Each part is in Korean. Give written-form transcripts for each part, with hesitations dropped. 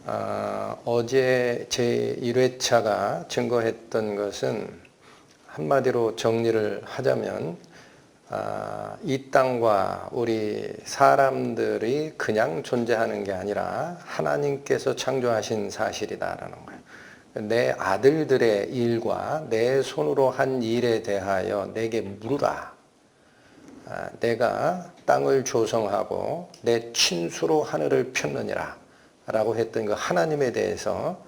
어제 제 1회차가 증거했던 것은 한마디로 정리를 하자면 이 땅과 우리 사람들이 그냥 존재하는 게 아니라 하나님께서 창조하신 사실이다라는 거예요. 내 아들들의 일과 내 손으로 한 일에 대하여 내게 물으라. 내가 땅을 조성하고 내 친수로 하늘을 폈느니라 라고 했던 그 하나님에 대해서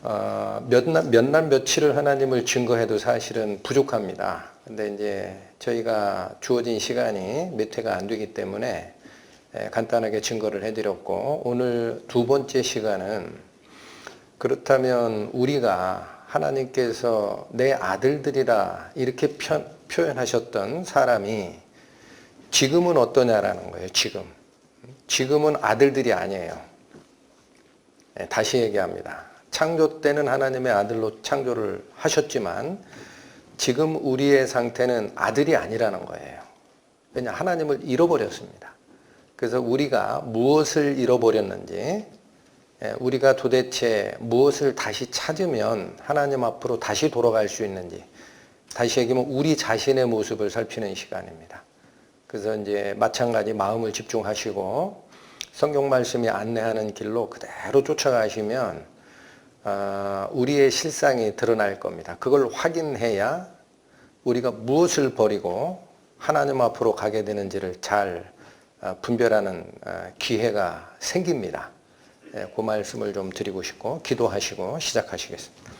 몇 날 며칠을 하나님을 증거해도 사실은 부족합니다. 근데 이제 저희가 주어진 시간이 몇 회가 안 되기 때문에 간단하게 증거를 해드렸고, 오늘 두 번째 시간은 그렇다면 우리가 하나님께서 내 아들들이라 이렇게 표현하셨던 사람이 지금은 어떠냐라는 거예요. 지금은 아들들이 아니에요. 다시 얘기합니다. 창조 때는 하나님의 아들로 창조를 하셨지만 지금 우리의 상태는 아들이 아니라는 거예요. 왜냐? 하나님을 잃어버렸습니다. 그래서 우리가 무엇을 잃어버렸는지, 우리가 도대체 무엇을 다시 찾으면 하나님 앞으로 다시 돌아갈 수 있는지, 다시 얘기하면 우리 자신의 모습을 살피는 시간입니다. 그래서 이제 마찬가지 마음을 집중하시고 성경 말씀이 안내하는 길로 그대로 쫓아가시면 우리의 실상이 드러날 겁니다. 그걸 확인해야 우리가 무엇을 버리고 하나님 앞으로 가게 되는지를 잘 분별하는 기회가 생깁니다. 그 말씀을 좀 드리고 싶고 기도하시고 시작하시겠습니다.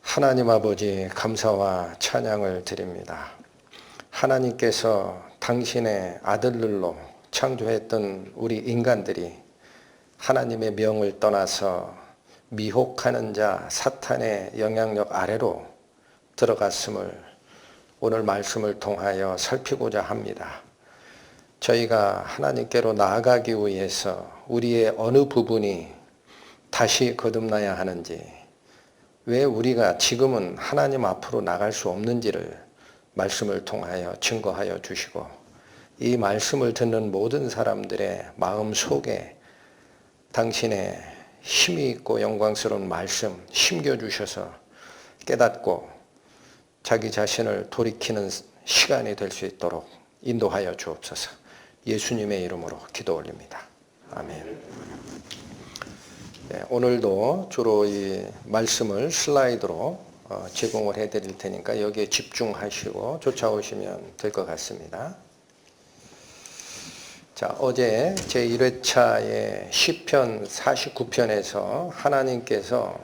하나님 아버지, 감사와 찬양을 드립니다. 하나님께서 당신의 아들들로 창조했던 우리 인간들이 하나님의 명을 떠나서 미혹하는 자 사탄의 영향력 아래로 들어갔음을 오늘 말씀을 통하여 살피고자 합니다. 저희가 하나님께로 나아가기 위해서 우리의 어느 부분이 다시 거듭나야 하는지, 왜 우리가 지금은 하나님 앞으로 나갈 수 없는지를 말씀을 통하여 증거하여 주시고, 이 말씀을 듣는 모든 사람들의 마음 속에 당신의 힘이 있고 영광스러운 말씀 심겨주셔서 깨닫고 자기 자신을 돌이키는 시간이 될 수 있도록 인도하여 주옵소서. 예수님의 이름으로 기도 올립니다. 아멘. 오늘도 주로 이 말씀을 슬라이드로 제공을 해드릴 테니까 여기에 집중하시고 쫓아오시면 될 것 같습니다. 자, 어제 제1회차의 시편 49편에서 하나님께서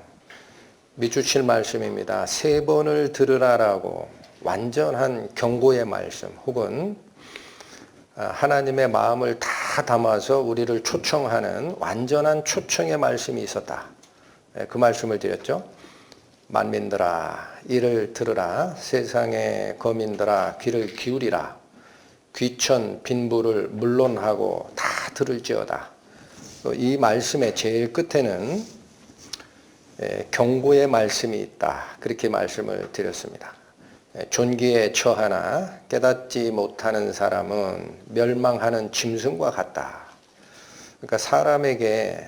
미주칠 말씀입니다. 3번을 들으라라고 완전한 경고의 말씀, 혹은 하나님의 마음을 다 담아서 우리를 초청하는 완전한 초청의 말씀이 있었다. 그 말씀을 드렸죠. 만민들아, 이를 들으라. 세상의 거민들아, 귀를 기울이라. 귀천 빈부를 물론하고 다 들을지어다. 이 말씀의 제일 끝에는 경고의 말씀이 있다. 그렇게 말씀을 드렸습니다. 존귀에 처하나 깨닫지 못하는 사람은 멸망하는 짐승과 같다. 그러니까 사람에게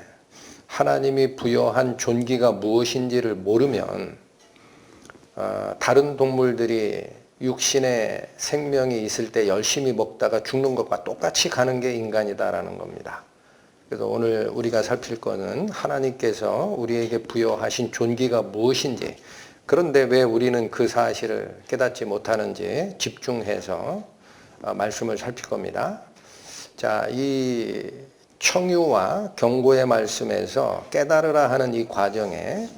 하나님이 부여한 존귀가 무엇인지를 모르면 다른 동물들이 육신의 생명이 있을 때 열심히 먹다가 죽는 것과 똑같이 가는 게 인간이다라는 겁니다. 그래서 오늘 우리가 살필 거는 하나님께서 우리에게 부여하신 존귀가 무엇인지, 그런데 왜 우리는 그 사실을 깨닫지 못하는지 집중해서 말씀을 살필 겁니다. 자, 이 청유와 경고의 말씀에서 깨달으라 하는 이 과정에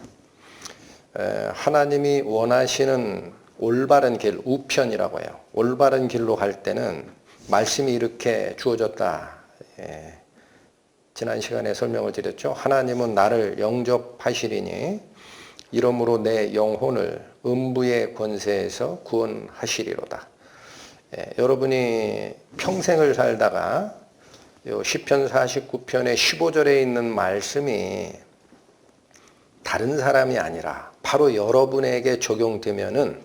하나님이 원하시는 올바른 길, 우편이라고 해요. 올바른 길로 갈 때는 말씀이 이렇게 주어졌다. 지난 시간에 설명을 드렸죠. 하나님은 나를 영접하시리니 이러므로 내 영혼을 음부의 권세에서 구원하시리로다. 여러분이 평생을 살다가 요 시편 49편의 15절에 있는 말씀이 다른 사람이 아니라 바로 여러분에게 적용되면은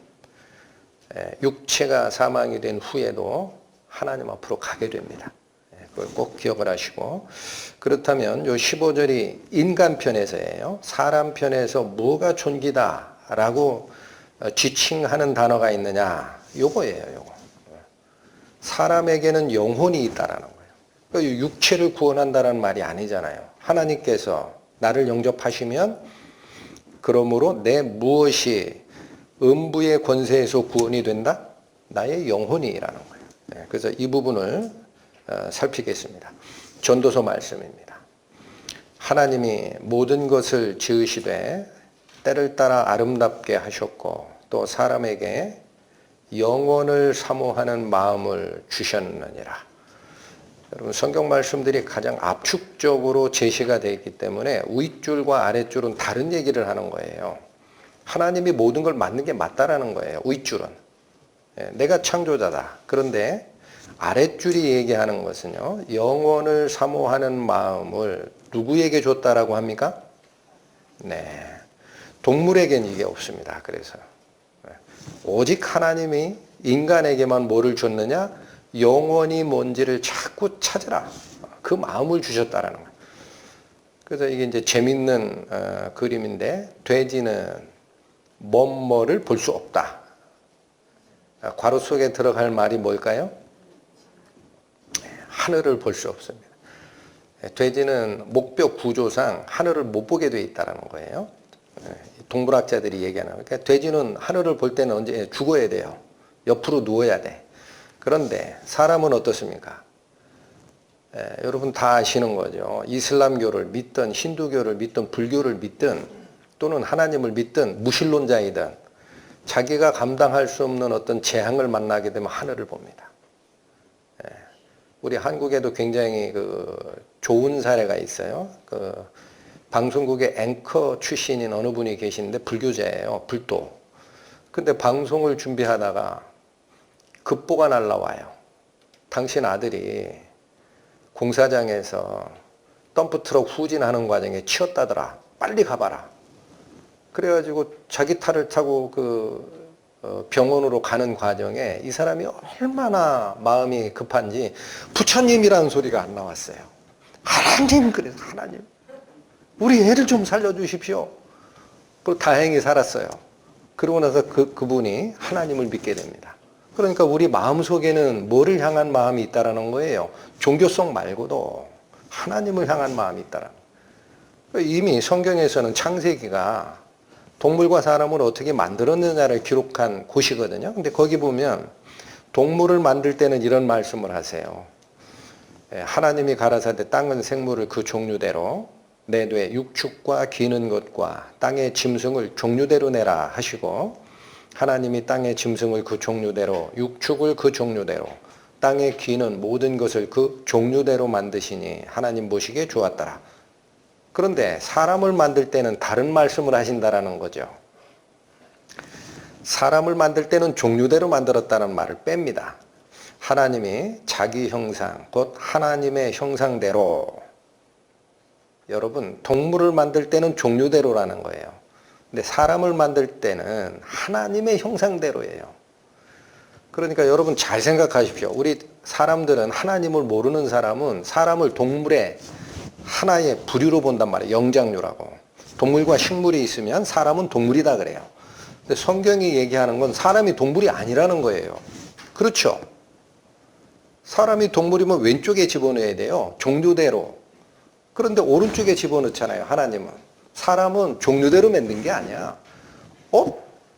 육체가 사망이 된 후에도 하나님 앞으로 가게 됩니다. 그걸 꼭 기억을 하시고, 그렇다면 요 15절이 인간 편에서예요. 사람 편에서 뭐가 존귀다라고 지칭하는 단어가 있느냐, 요거예요. 요거. 사람에게는 영혼이 있다라는 거예요. 그러니까 육체를 구원한다는 말이 아니잖아요. 하나님께서 나를 영접하시면 그러므로 내 무엇이 음부의 권세에서 구원이 된다? 나의 영혼이라는 거예요. 그래서 이 부분을 살피겠습니다. 전도서 말씀입니다. 하나님이 모든 것을 지으시되 때를 따라 아름답게 하셨고 또 사람에게 영원을 사모하는 마음을 주셨느니라. 여러분, 성경 말씀들이 가장 압축적으로 제시가 되어 있기 때문에 윗줄과 아랫줄은 다른 얘기를 하는 거예요. 하나님이 모든 걸 만든 게 맞다라는 거예요. 윗줄은 내가 창조자다. 그런데 아랫줄이 얘기하는 것은요, 영원을 사모하는 마음을 누구에게 줬다라고 합니까? 네, 동물에겐 이게 없습니다. 그래서 오직 하나님이 인간에게만 뭐를 줬느냐? 영원이 뭔지를 자꾸 찾으라. 그 마음을 주셨다라는 거예요. 그래서 이게 이제 재밌는 그림인데, 돼지는 뭐뭐를 볼 수 없다. 괄호 속에 들어갈 말이 뭘까요? 하늘을 볼 수 없습니다. 돼지는 목뼈 구조상 하늘을 못 보게 되어 있다는 거예요. 동물학자들이 얘기하는 거예요. 그러니까 돼지는 하늘을 볼 때는 언제 죽어야 돼요. 옆으로 누워야 돼. 그런데 사람은 어떻습니까? 여러분 다 아시는 거죠. 이슬람교를 믿든 힌두교를 믿든 불교를 믿든 또는 하나님을 믿든 무신론자이든 자기가 감당할 수 없는 어떤 재앙을 만나게 되면 하늘을 봅니다. 우리 한국에도 굉장히 좋은 사례가 있어요. 방송국의 앵커 출신인 어느 분이 계시는데 불교자예요. 불도. 근데 방송을 준비하다가 급보가 날라와요. 당신 아들이 공사장에서 덤프트럭 후진하는 과정에 치였다더라. 빨리 가봐라. 그래가지고 자기 차를 타고 병원으로 가는 과정에 이 사람이 얼마나 마음이 급한지 부처님이라는 소리가 안 나왔어요. 하나님, 그래서 하나님, 우리 애를 좀 살려주십시오. 그리고 다행히 살았어요. 그러고 나서 그분이 하나님을 믿게 됩니다. 그러니까 우리 마음속에는 뭐를 향한 마음이 있다라는 거예요. 종교성 말고도 하나님을 향한 마음이 있다라는 거예요. 이미 성경에서는 창세기가 동물과 사람을 어떻게 만들었느냐를 기록한 곳이거든요. 근데 거기 보면 동물을 만들 때는 이런 말씀을 하세요. 하나님이 가라사대 땅은 생물을 그 종류대로 내되 육축과 기는 것과 땅의 짐승을 종류대로 내라 하시고, 하나님이 땅의 짐승을 그 종류대로 육축을 그 종류대로 땅에 기는 모든 것을 그 종류대로 만드시니 하나님 보시기에 좋았더라. 그런데 사람을 만들 때는 다른 말씀을 하신다라는 거죠. 사람을 만들 때는 종류대로 만들었다는 말을 뺍니다. 하나님이 자기 형상, 곧 하나님의 형상대로. 여러분, 동물을 만들 때는 종류대로라는 거예요. 근데 사람을 만들 때는 하나님의 형상대로예요. 그러니까 여러분 잘 생각하십시오. 우리 사람들은, 하나님을 모르는 사람은 사람을 동물의 하나의 부류로 본단 말이에요. 영장류라고. 동물과 식물이 있으면 사람은 동물이다 그래요. 근데 성경이 얘기하는 건 사람이 동물이 아니라는 거예요. 그렇죠? 사람이 동물이면 왼쪽에 집어넣어야 돼요. 종류대로. 그런데 오른쪽에 집어넣잖아요. 하나님은. 사람은 종류대로 만든 게 아니야.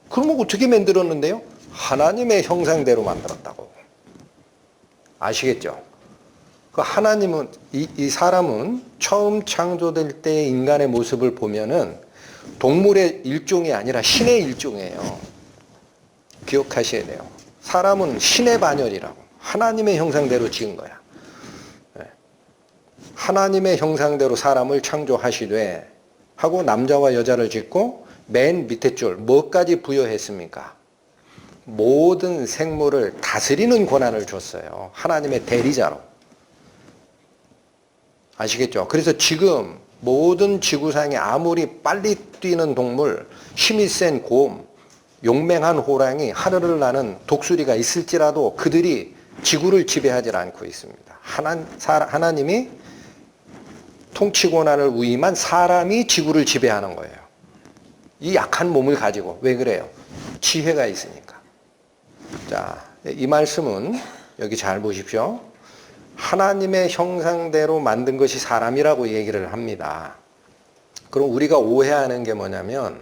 그러면 어떻게 만들었는데요? 하나님의 형상대로 만들었다고. 아시겠죠? 그 하나님은, 이 사람은 처음 창조될 때 인간의 모습을 보면은 동물의 일종이 아니라 신의 일종이에요. 기억하셔야 돼요. 사람은 신의 반열이라고. 하나님의 형상대로 지은 거야. 하나님의 형상대로 사람을 창조하시되 하고 남자와 여자를 짓고 맨 밑에 줄 뭐까지 부여했습니까? 모든 생물을 다스리는 권한을 줬어요. 하나님의 대리자로. 아시겠죠? 그래서 지금 모든 지구상에 아무리 빨리 뛰는 동물, 힘이 센 곰, 용맹한 호랑이, 하늘을 나는 독수리가 있을지라도 그들이 지구를 지배하지 않고 있습니다. 하나님이 통치 권한을 위임한 사람이 지구를 지배하는 거예요. 이 약한 몸을 가지고. 왜 그래요? 지혜가 있으니까. 자, 이 말씀은 여기 잘 보십시오. 하나님의 형상대로 만든 것이 사람이라고 얘기를 합니다. 그럼 우리가 오해하는 게 뭐냐면,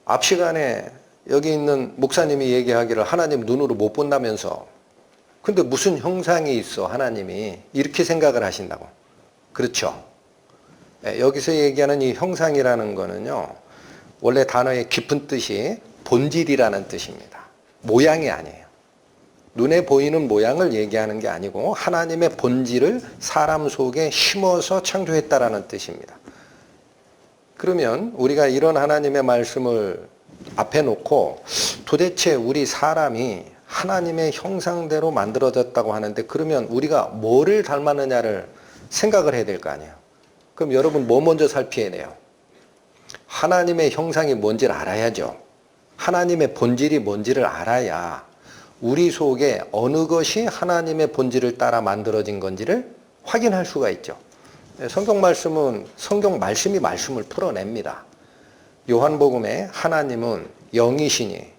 앞 시간에 여기 있는 목사님이 얘기하기를 하나님 눈으로 못 본다면서, 근데 무슨 형상이 있어 하나님이, 이렇게 생각을 하신다고. 그렇죠. 여기서 얘기하는 이 형상이라는 거는요, 원래 단어의 깊은 뜻이 본질이라는 뜻입니다. 모양이 아니에요. 눈에 보이는 모양을 얘기하는 게 아니고 하나님의 본질을 사람 속에 심어서 창조했다라는 뜻입니다. 그러면 우리가 이런 하나님의 말씀을 앞에 놓고 도대체 우리 사람이 하나님의 형상대로 만들어졌다고 하는데, 그러면 우리가 뭐를 닮았느냐를 생각을 해야 될 거 아니에요. 그럼 여러분 뭐 먼저 살펴야 돼요? 하나님의 형상이 뭔지를 알아야죠. 하나님의 본질이 뭔지를 알아야 우리 속에 어느 것이 하나님의 본질을 따라 만들어진 건지를 확인할 수가 있죠. 성경 말씀은 성경 말씀이 말씀을 풀어냅니다. 요한복음에 하나님은 영이시니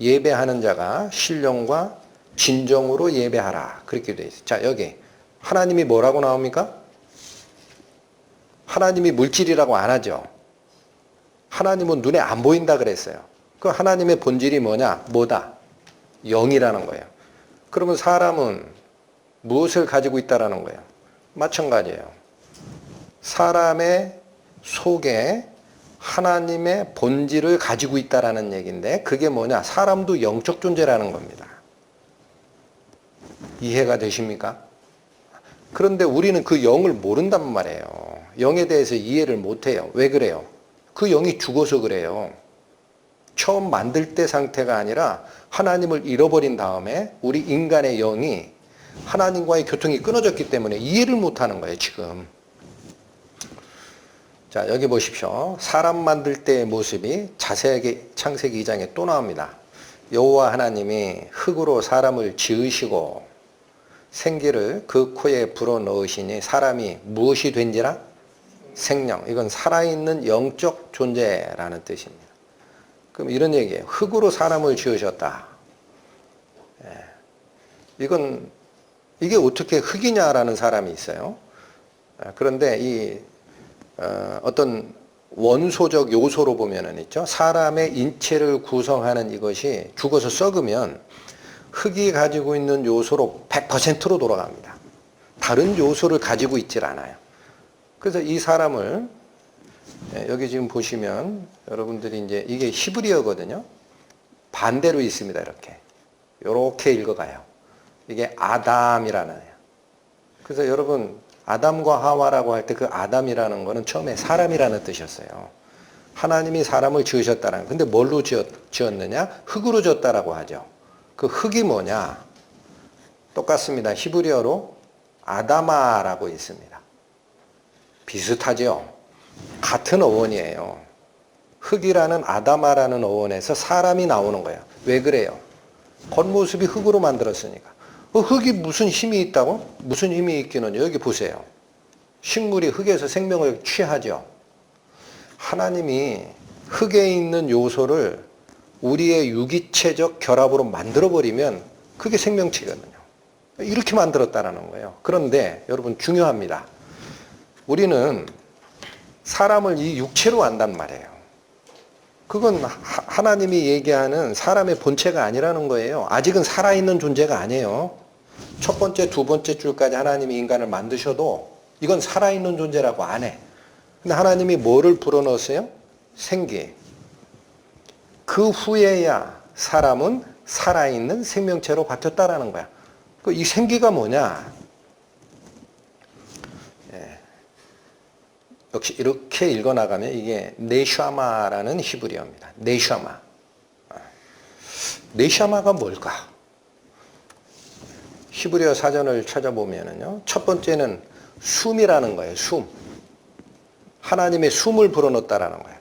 예배하는 자가 신령과 진정으로 예배하라, 그렇게 되어 있어요. 자, 여기 하나님이 뭐라고 나옵니까? 하나님이 물질이라고 안 하죠. 하나님은 눈에 안 보인다 그랬어요. 그 하나님의 본질이 뭐냐? 뭐다? 영이라는 거예요. 그러면 사람은 무엇을 가지고 있다라는 거예요? 마찬가지예요. 사람의 속에 하나님의 본질을 가지고 있다라는 얘기인데, 그게 뭐냐? 사람도 영적 존재라는 겁니다. 이해가 되십니까? 그런데 우리는 그 영을 모른단 말이에요. 영에 대해서 이해를 못해요. 왜 그래요? 그 영이 죽어서 그래요. 처음 만들 때 상태가 아니라 하나님을 잃어버린 다음에 우리 인간의 영이 하나님과의 교통이 끊어졌기 때문에 이해를 못하는 거예요, 지금. 자, 여기 보십시오. 사람 만들 때의 모습이 자세하게 창세기 2장에 또 나옵니다. 여호와 하나님이 흙으로 사람을 지으시고 생기를 그 코에 불어넣으시니 사람이 무엇이 된지라? 생명. 이건 살아있는 영적 존재라는 뜻입니다. 그럼 이런 얘기예요. 흙으로 사람을 지으셨다. 이게 어떻게 흙이냐라는 사람이 있어요. 그런데 이 어떤 원소적 요소로 보면은 있죠. 사람의 인체를 구성하는 이것이 죽어서 썩으면 흙이 가지고 있는 요소로 100%로 돌아갑니다. 다른 요소를 가지고 있질 않아요. 그래서 이 사람을 여기 지금 보시면 여러분들이 이제 이게 히브리어거든요. 반대로 있습니다. 이렇게 읽어가요. 이게 아담이라는 거예요. 그래서 여러분 아담과 하와라고 할 때 그 아담이라는 거는 처음에 사람이라는 뜻이었어요. 하나님이 사람을 지으셨다는. 근데 뭘로 지었느냐? 흙으로 지었다라고 하죠. 그 흙이 뭐냐? 똑같습니다. 히브리어로 아다마라고 있습니다. 비슷하죠? 같은 어원이에요. 흙이라는 아다마라는 어원에서 사람이 나오는 거예요. 왜 그래요? 겉모습이 흙으로 만들었으니까. 흙이 무슨 힘이 있다고? 무슨 힘이 있기는 여기 보세요. 식물이 흙에서 생명을 취하죠. 하나님이 흙에 있는 요소를 우리의 유기체적 결합으로 만들어버리면 그게 생명체거든요. 이렇게 만들었다는 거예요. 그런데 여러분 중요합니다. 우리는 사람을 이 육체로 안단 말이에요. 그건 하나님이 얘기하는 사람의 본체가 아니라는 거예요. 아직은 살아있는 존재가 아니에요. 첫 번째, 두 번째 줄까지 하나님이 인간을 만드셔도 이건 살아있는 존재라고 안 해. 근데 하나님이 뭐를 불어넣었어요? 생기. 그 후에야 사람은 살아있는 생명체로 바뀌었다라는 거야. 이 생기가 뭐냐? 역시 이렇게 읽어나가면 이게 네샤마라는 히브리어입니다. 네샤마. 네샤마가 뭘까? 히브리어 사전을 찾아보면은요, 첫 번째는 숨이라는 거예요. 숨. 하나님의 숨을 불어넣었다라는 거예요.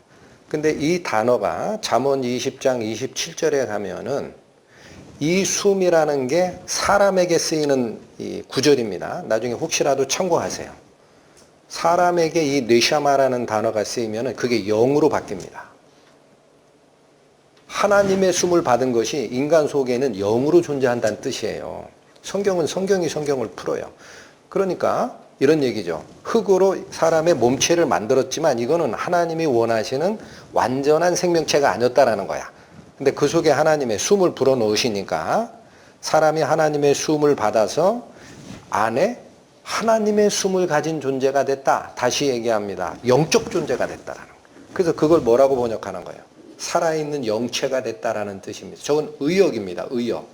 근데 이 단어가 잠언 20장 27절에 가면은 이 숨이라는 게 사람에게 쓰이는 이 구절입니다. 나중에 혹시라도 참고하세요. 사람에게 이 뇌샤마라는 단어가 쓰이면 그게 영으로 바뀝니다. 하나님의 숨을 받은 것이 인간 속에는 영으로 존재한다는 뜻이에요. 성경은 성경이 성경을 풀어요. 그러니까 이런 얘기죠. 흙으로 사람의 몸체를 만들었지만 이거는 하나님이 원하시는 완전한 생명체가 아니었다라는 거야. 근데 그 속에 하나님의 숨을 불어넣으시니까 사람이 하나님의 숨을 받아서 안에 하나님의 숨을 가진 존재가 됐다. 다시 얘기합니다. 영적 존재가 됐다라는 거예요. 그래서 그걸 뭐라고 번역하는 거예요? 살아있는 영체가 됐다라는 뜻입니다. 저건 의역입니다. 의역.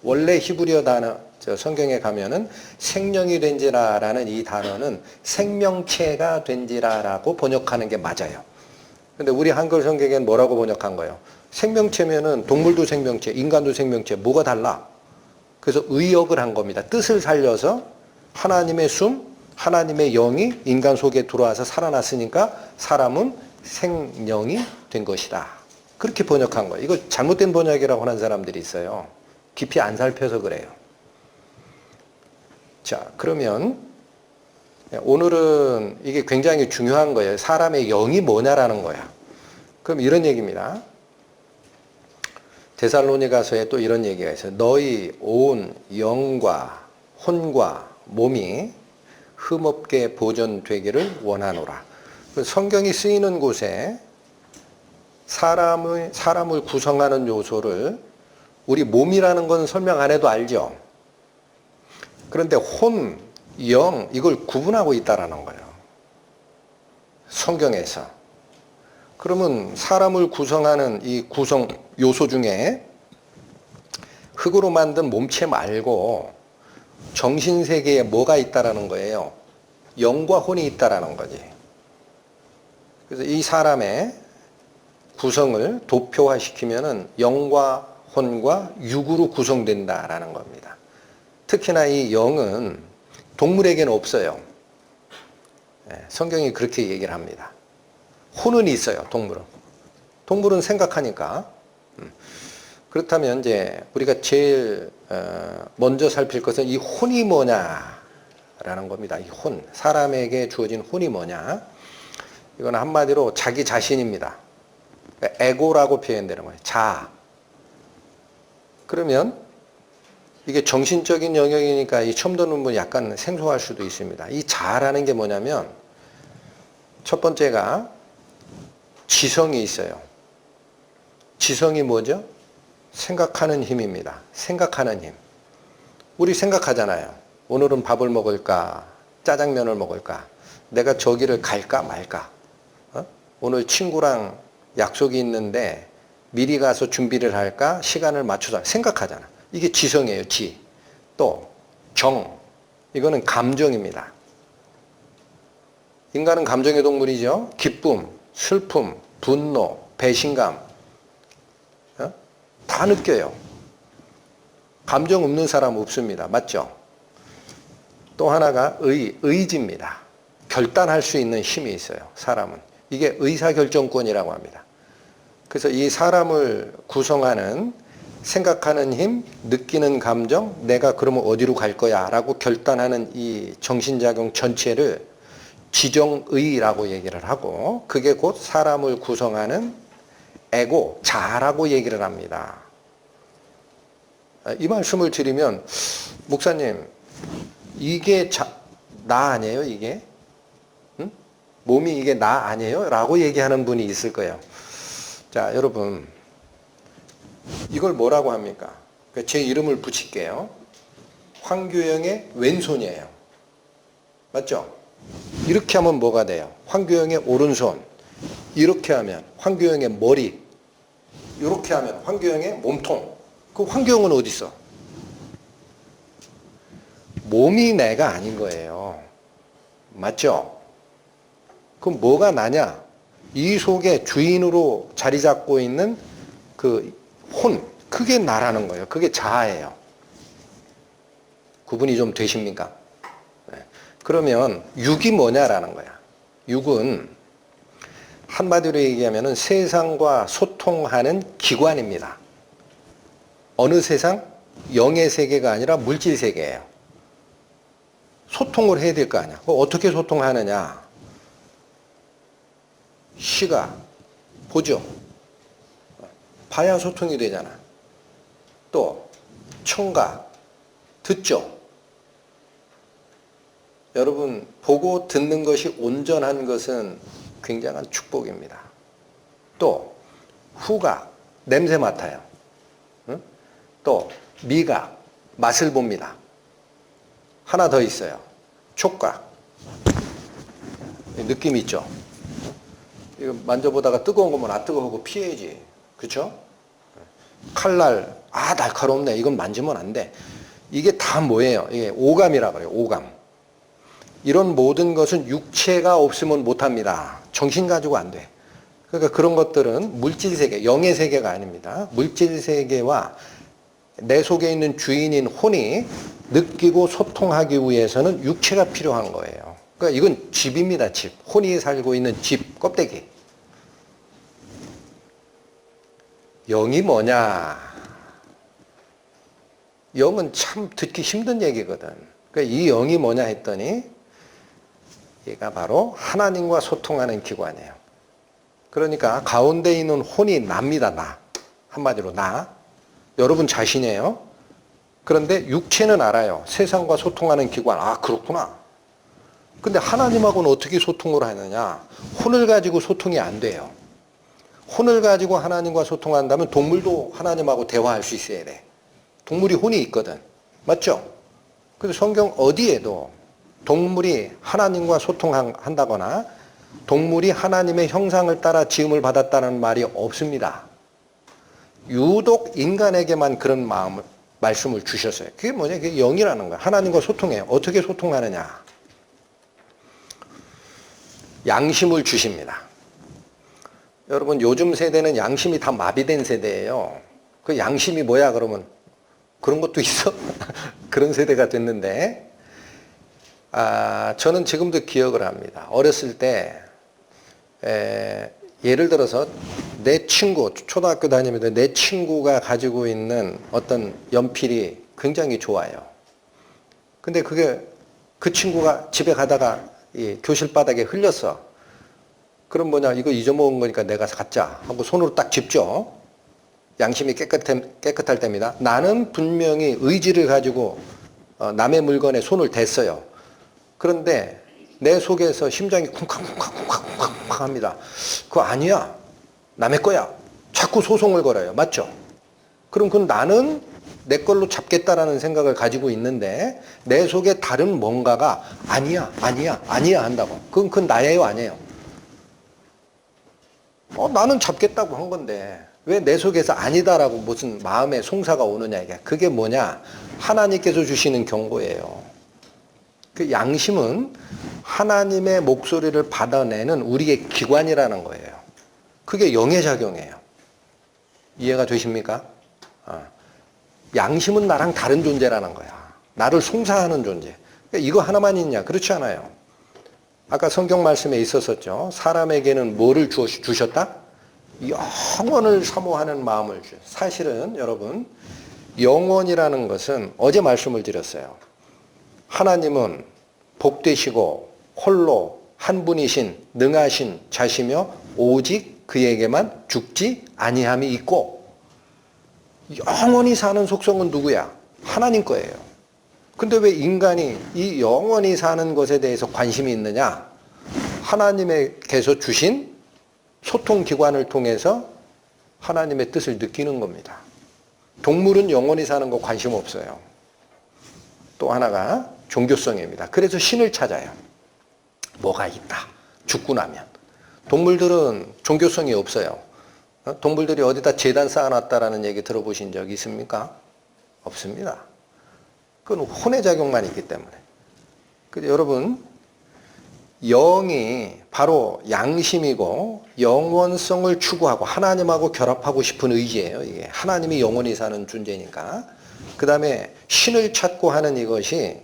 원래 히브리어 단어 성경에 가면은 생명이 된지라라는 이 단어는 생명체가 된지라라고 번역하는 게 맞아요. 근데 우리 한글 성경에는 뭐라고 번역한 거예요? 생명체면은 동물도 생명체, 인간도 생명체, 뭐가 달라? 그래서 의역을 한 겁니다. 뜻을 살려서 하나님의 숨, 하나님의 영이 인간 속에 들어와서 살아났으니까 사람은 생명이 된 것이다. 그렇게 번역한 거예요. 이거 잘못된 번역이라고 하는 사람들이 있어요. 깊이 안 살펴서 그래요. 자, 그러면 오늘은 이게 굉장히 중요한 거예요. 사람의 영이 뭐냐라는 거야. 그럼 이런 얘기입니다. 데살로니가서에 또 이런 얘기가 있어요. 너희 온 영과 혼과 몸이 흠없게 보존되기를 원하노라. 성경이 쓰이는 곳에 사람을 구성하는 요소를 우리 몸이라는 건 설명 안 해도 알죠. 그런데 혼, 영 이걸 구분하고 있다라는 거예요. 성경에서. 그러면 사람을 구성하는 이 구성 요소 중에 흙으로 만든 몸체 말고 정신세계에 뭐가 있다라는 거예요? 영과 혼이 있다라는 거지. 그래서 이 사람의 구성을 도표화시키면은 영과 혼과 육으로 구성된다라는 겁니다. 특히나 이 영은 동물에게는 없어요. 성경이 그렇게 얘기를 합니다. 혼은 있어요, 동물은. 동물은 생각하니까. 그렇다면 이제 우리가 제일 먼저 살필 것은 이 혼이 뭐냐라는 겁니다. 이 혼, 사람에게 주어진 혼이 뭐냐? 이건 한마디로 자기 자신입니다. 에고라고 표현되는 거예요. 자. 그러면 이게 정신적인 영역이니까 이 처음 듣는 분 약간 생소할 수도 있습니다. 이 자라는 게 뭐냐면 첫 번째가 지성이 있어요. 지성이 뭐죠? 생각하는 힘입니다. 생각하는 힘. 우리 생각하잖아요. 오늘은 밥을 먹을까? 짜장면을 먹을까? 내가 저기를 갈까 말까? 오늘 친구랑 약속이 있는데 미리 가서 준비를 할까? 시간을 맞춰서 생각하잖아. 이게 지성이에요. 지. 또 정. 이거는 감정입니다. 인간은 감정의 동물이죠. 기쁨, 슬픔, 분노, 배신감 다 느껴요. 감정 없는 사람 없습니다. 맞죠? 또 하나가 의지입니다. 결단할 수 있는 힘이 있어요. 사람은. 이게 의사결정권이라고 합니다. 그래서 이 사람을 구성하는 생각하는 힘, 느끼는 감정, 내가 그러면 어디로 갈 거야 라고 결단하는 이 정신작용 전체를 지정의라고 얘기를 하고 그게 곧 사람을 구성하는 에고, 자라고 얘기를 합니다. 이 말씀을 드리면 목사님 이게 나 아니에요 이게? 응? 몸이 이게 나 아니에요? 라고 얘기하는 분이 있을 거예요. 자 여러분 이걸 뭐라고 합니까? 제 이름을 붙일게요. 황교영의 왼손이에요. 맞죠? 이렇게 하면 뭐가 돼요? 황교영의 오른손. 이렇게 하면 황교영의 머리. 이렇게 하면 황교영의 몸통. 그 황교영은 어디 있어? 몸이 내가 아닌 거예요. 맞죠? 그럼 뭐가 나냐? 이 속에 주인으로 자리 잡고 있는 그 혼, 그게 나라는 거예요. 그게 자아예요. 구분이 좀 되십니까? 네. 그러면 육이 뭐냐라는 거야. 육은 한마디로 얘기하면 세상과 소통하는 기관입니다. 어느 세상? 영의 세계가 아니라 물질 세계예요. 소통을 해야 될 거 아니야. 어떻게 소통하느냐? 시각, 보죠. 봐야 소통이 되잖아. 또 청각, 듣죠. 여러분, 보고 듣는 것이 온전한 것은 굉장한 축복입니다. 또 후각, 냄새 맡아요. 응? 또 미각, 맛을 봅니다. 하나 더 있어요. 촉각, 느낌 있죠. 이거 만져보다가 뜨거운 거면 뜨거워하고 피해야지. 그렇죠? 칼날, 날카롭네. 이건 만지면 안 돼. 이게 다 뭐예요? 이게 오감이라 그래요. 오감. 이런 모든 것은 육체가 없으면 못합니다. 정신 가지고 안 돼. 그러니까 그런 것들은 물질세계, 영의 세계가 아닙니다. 물질세계와 내 속에 있는 주인인 혼이 느끼고 소통하기 위해서는 육체가 필요한 거예요. 그러니까 이건 집입니다. 집. 혼이 살고 있는 집, 껍데기. 영이 뭐냐? 영은 참 듣기 힘든 얘기거든. 그러니까 이 영이 뭐냐 했더니 얘가 바로 하나님과 소통하는 기관이에요. 그러니까 가운데 있는 혼이 납니다. 나. 한마디로 나. 여러분 자신이에요. 그런데 육체는 알아요. 세상과 소통하는 기관. 그렇구나. 근데 하나님하고는 어떻게 소통을 하느냐? 혼을 가지고 소통이 안 돼요. 혼을 가지고 하나님과 소통한다면 동물도 하나님하고 대화할 수 있어야 돼. 동물이 혼이 있거든. 맞죠? 그래서 성경 어디에도 동물이 하나님과 소통한다거나 동물이 하나님의 형상을 따라 지음을 받았다는 말이 없습니다. 유독 인간에게만 그런 말씀을 주셨어요. 그게 뭐냐? 그게 영이라는 거야. 하나님과 소통해요. 어떻게 소통하느냐? 양심을 주십니다. 여러분, 요즘 세대는 양심이 다 마비된 세대예요. 그 양심이 뭐야 그러면 그런 것도 있어? 그런 세대가 됐는데 저는 지금도 기억을 합니다. 어렸을 때 예를 들어서 내 친구, 초등학교 다니면서 내 친구가 가지고 있는 어떤 연필이 굉장히 좋아요. 근데 그 친구가 집에 가다가 교실 바닥에 흘렸어. 그럼 뭐냐, 이거 잊어먹은 거니까 내가 갖자 하고 손으로 딱 짚죠. 양심이 깨끗할 때입니다. 나는 분명히 의지를 가지고 남의 물건에 손을 댔어요. 그런데 내 속에서 심장이 쿵쾅쿵쾅쿵쾅쿵쾅 합니다. 그거 아니야. 남의 거야. 자꾸 소송을 걸어요. 맞죠? 그럼 그건 나는 내 걸로 잡겠다라는 생각을 가지고 있는데 내 속에 다른 뭔가가 아니야 한다고. 그건 나예요, 아니에요? 나는 잡겠다고 한 건데 왜 내 속에서 아니다라고 무슨 마음의 송사가 오느냐 이게. 그게 뭐냐? 하나님께서 주시는 경고예요. 그 양심은 하나님의 목소리를 받아내는 우리의 기관이라는 거예요. 그게 영의 작용이에요. 이해가 되십니까? 양심은 나랑 다른 존재라는 거야. 나를 송사하는 존재. 그러니까 이거 하나만 있냐? 그렇지 않아요. 아까 성경 말씀에 있었었죠. 사람에게는 뭐를 주셨다? 영원을 사모하는 마음을 주셨어요. 사실은 여러분, 영원이라는 것은 어제 말씀을 드렸어요. 하나님은 복되시고 홀로 한 분이신 능하신 자시며 오직 그에게만 죽지 아니함이 있고, 영원히 사는 속성은 누구야? 하나님 거예요. 근데 왜 인간이 이 영원히 사는 것에 대해서 관심이 있느냐? 하나님께서 주신 소통기관을 통해서 하나님의 뜻을 느끼는 겁니다. 동물은 영원히 사는 거 관심 없어요. 또 하나가 종교성입니다. 그래서 신을 찾아요. 뭐가 있다. 죽고 나면. 동물들은 종교성이 없어요. 동물들이 어디다 제단 쌓아놨다라는 얘기 들어보신 적 있습니까? 없습니다. 그건 혼의 작용만 있기 때문에. 근데 여러분, 영이 바로 양심이고 영원성을 추구하고 하나님하고 결합하고 싶은 의지예요. 이게 하나님이 영원히 사는 존재니까. 그 다음에 신을 찾고 하는 이것이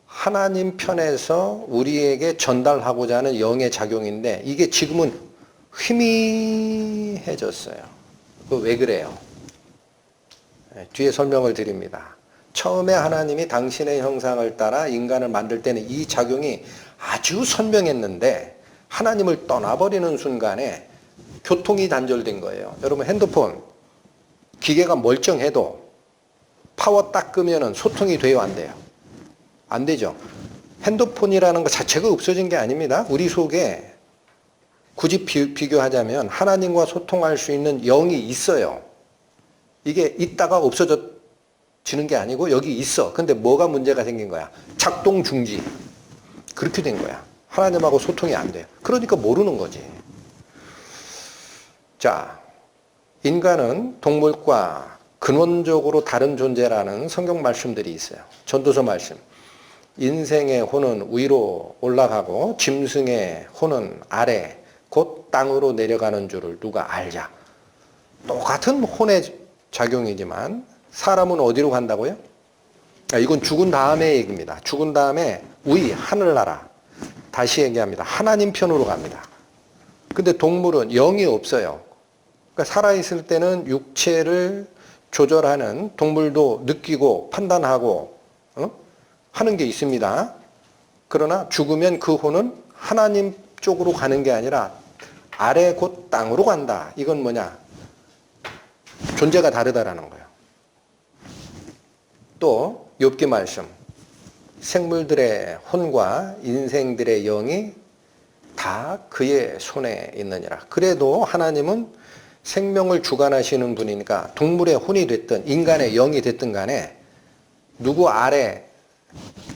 하나님 편에서 우리에게 전달하고자 하는 영의 작용인데 이게 지금은 희미해졌어요. 왜 그래요? 뒤에 설명을 드립니다. 처음에 하나님이 당신의 형상을 따라 인간을 만들 때는 이 작용이 아주 선명했는데 하나님을 떠나버리는 순간에 교통이 단절된 거예요. 여러분 핸드폰 기계가 멀쩡해도 파워 딱 끄면은 소통이 돼요, 안 돼요? 안 되죠. 핸드폰이라는 것 자체가 없어진 게 아닙니다. 우리 속에 굳이 비교하자면 하나님과 소통할 수 있는 영이 있어요. 이게 있다가 없어지는 게 아니고 여기 있어. 근데 뭐가 문제가 생긴 거야? 작동 중지. 그렇게 된 거야. 하나님하고 소통이 안 돼요. 그러니까 모르는 거지. 자, 인간은 동물과 근원적으로 다른 존재라는 성경 말씀들이 있어요. 전도서 말씀. 인생의 혼은 위로 올라가고 짐승의 혼은 아래 곧 땅으로 내려가는 줄을 누가 알자. 똑같은 혼의 작용이지만 사람은 어디로 간다고요? 이건 죽은 다음의 얘기입니다. 죽은 다음에 하늘나라. 다시 얘기합니다. 하나님 편으로 갑니다. 근데 동물은 영이 없어요. 그러니까 살아있을 때는 육체를 조절하는 동물도 느끼고 판단하고 하는 게 있습니다. 그러나 죽으면 그 혼은 하나님 쪽으로 가는 게 아니라 아래 곧 땅으로 간다. 이건 뭐냐? 존재가 다르다라는 거예요. 또 욥기 말씀. 생물들의 혼과 인생들의 영이 다 그의 손에 있느니라. 그래도 하나님은 생명을 주관하시는 분이니까 동물의 혼이 됐든 인간의 영이 됐든 간에 누구 아래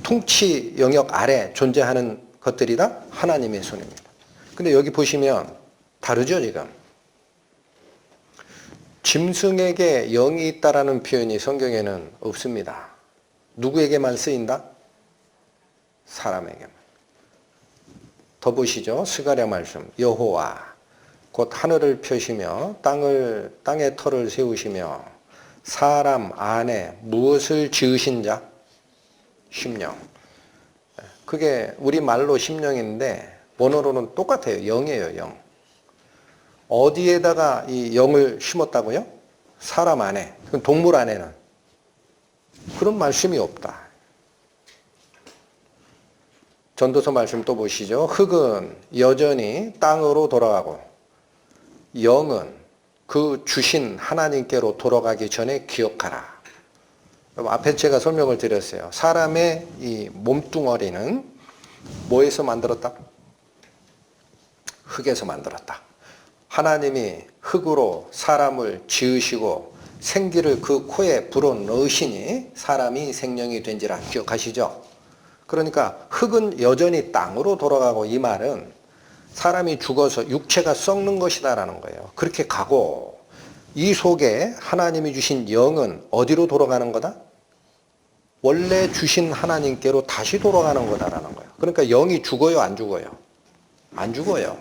통치 영역 아래 존재하는 것들이 다 하나님의 손입니다. 근데 여기 보시면 다르죠, 지금. 짐승에게 영이 있다라는 표현이 성경에는 없습니다. 누구에게만 쓰인다? 사람에게만. 더 보시죠. 스가랴 말씀. 여호와 곧 하늘을 펴시며 땅에 터를 세우시며 사람 안에 무엇을 지으신 자? 심령. 그게 우리말로 심령인데 원어로는 똑같아요. 영이에요, 영. 어디에다가 이 영을 심었다고요? 사람 안에. 그럼 동물 안에는 그런 말씀이 없다. 전도서 말씀 또 보시죠. 흙은 여전히 땅으로 돌아가고 영은 그 주신 하나님께로 돌아가기 전에 기억하라. 앞에 제가 설명을 드렸어요. 사람의 이 몸뚱어리는 뭐에서 만들었다? 흙에서 만들었다. 하나님이 흙으로 사람을 지으시고 생기를 그 코에 불어넣으시니 사람이 생명이 된지라. 기억하시죠? 그러니까 흙은 여전히 땅으로 돌아가고 이 말은 사람이 죽어서 육체가 썩는 것이다라는 거예요. 그렇게 가고 이 속에 하나님이 주신 영은 어디로 돌아가는 거다? 원래 주신 하나님께로 다시 돌아가는 거다라는 거예요. 그러니까 영이 죽어요, 안 죽어요? 안 죽어요.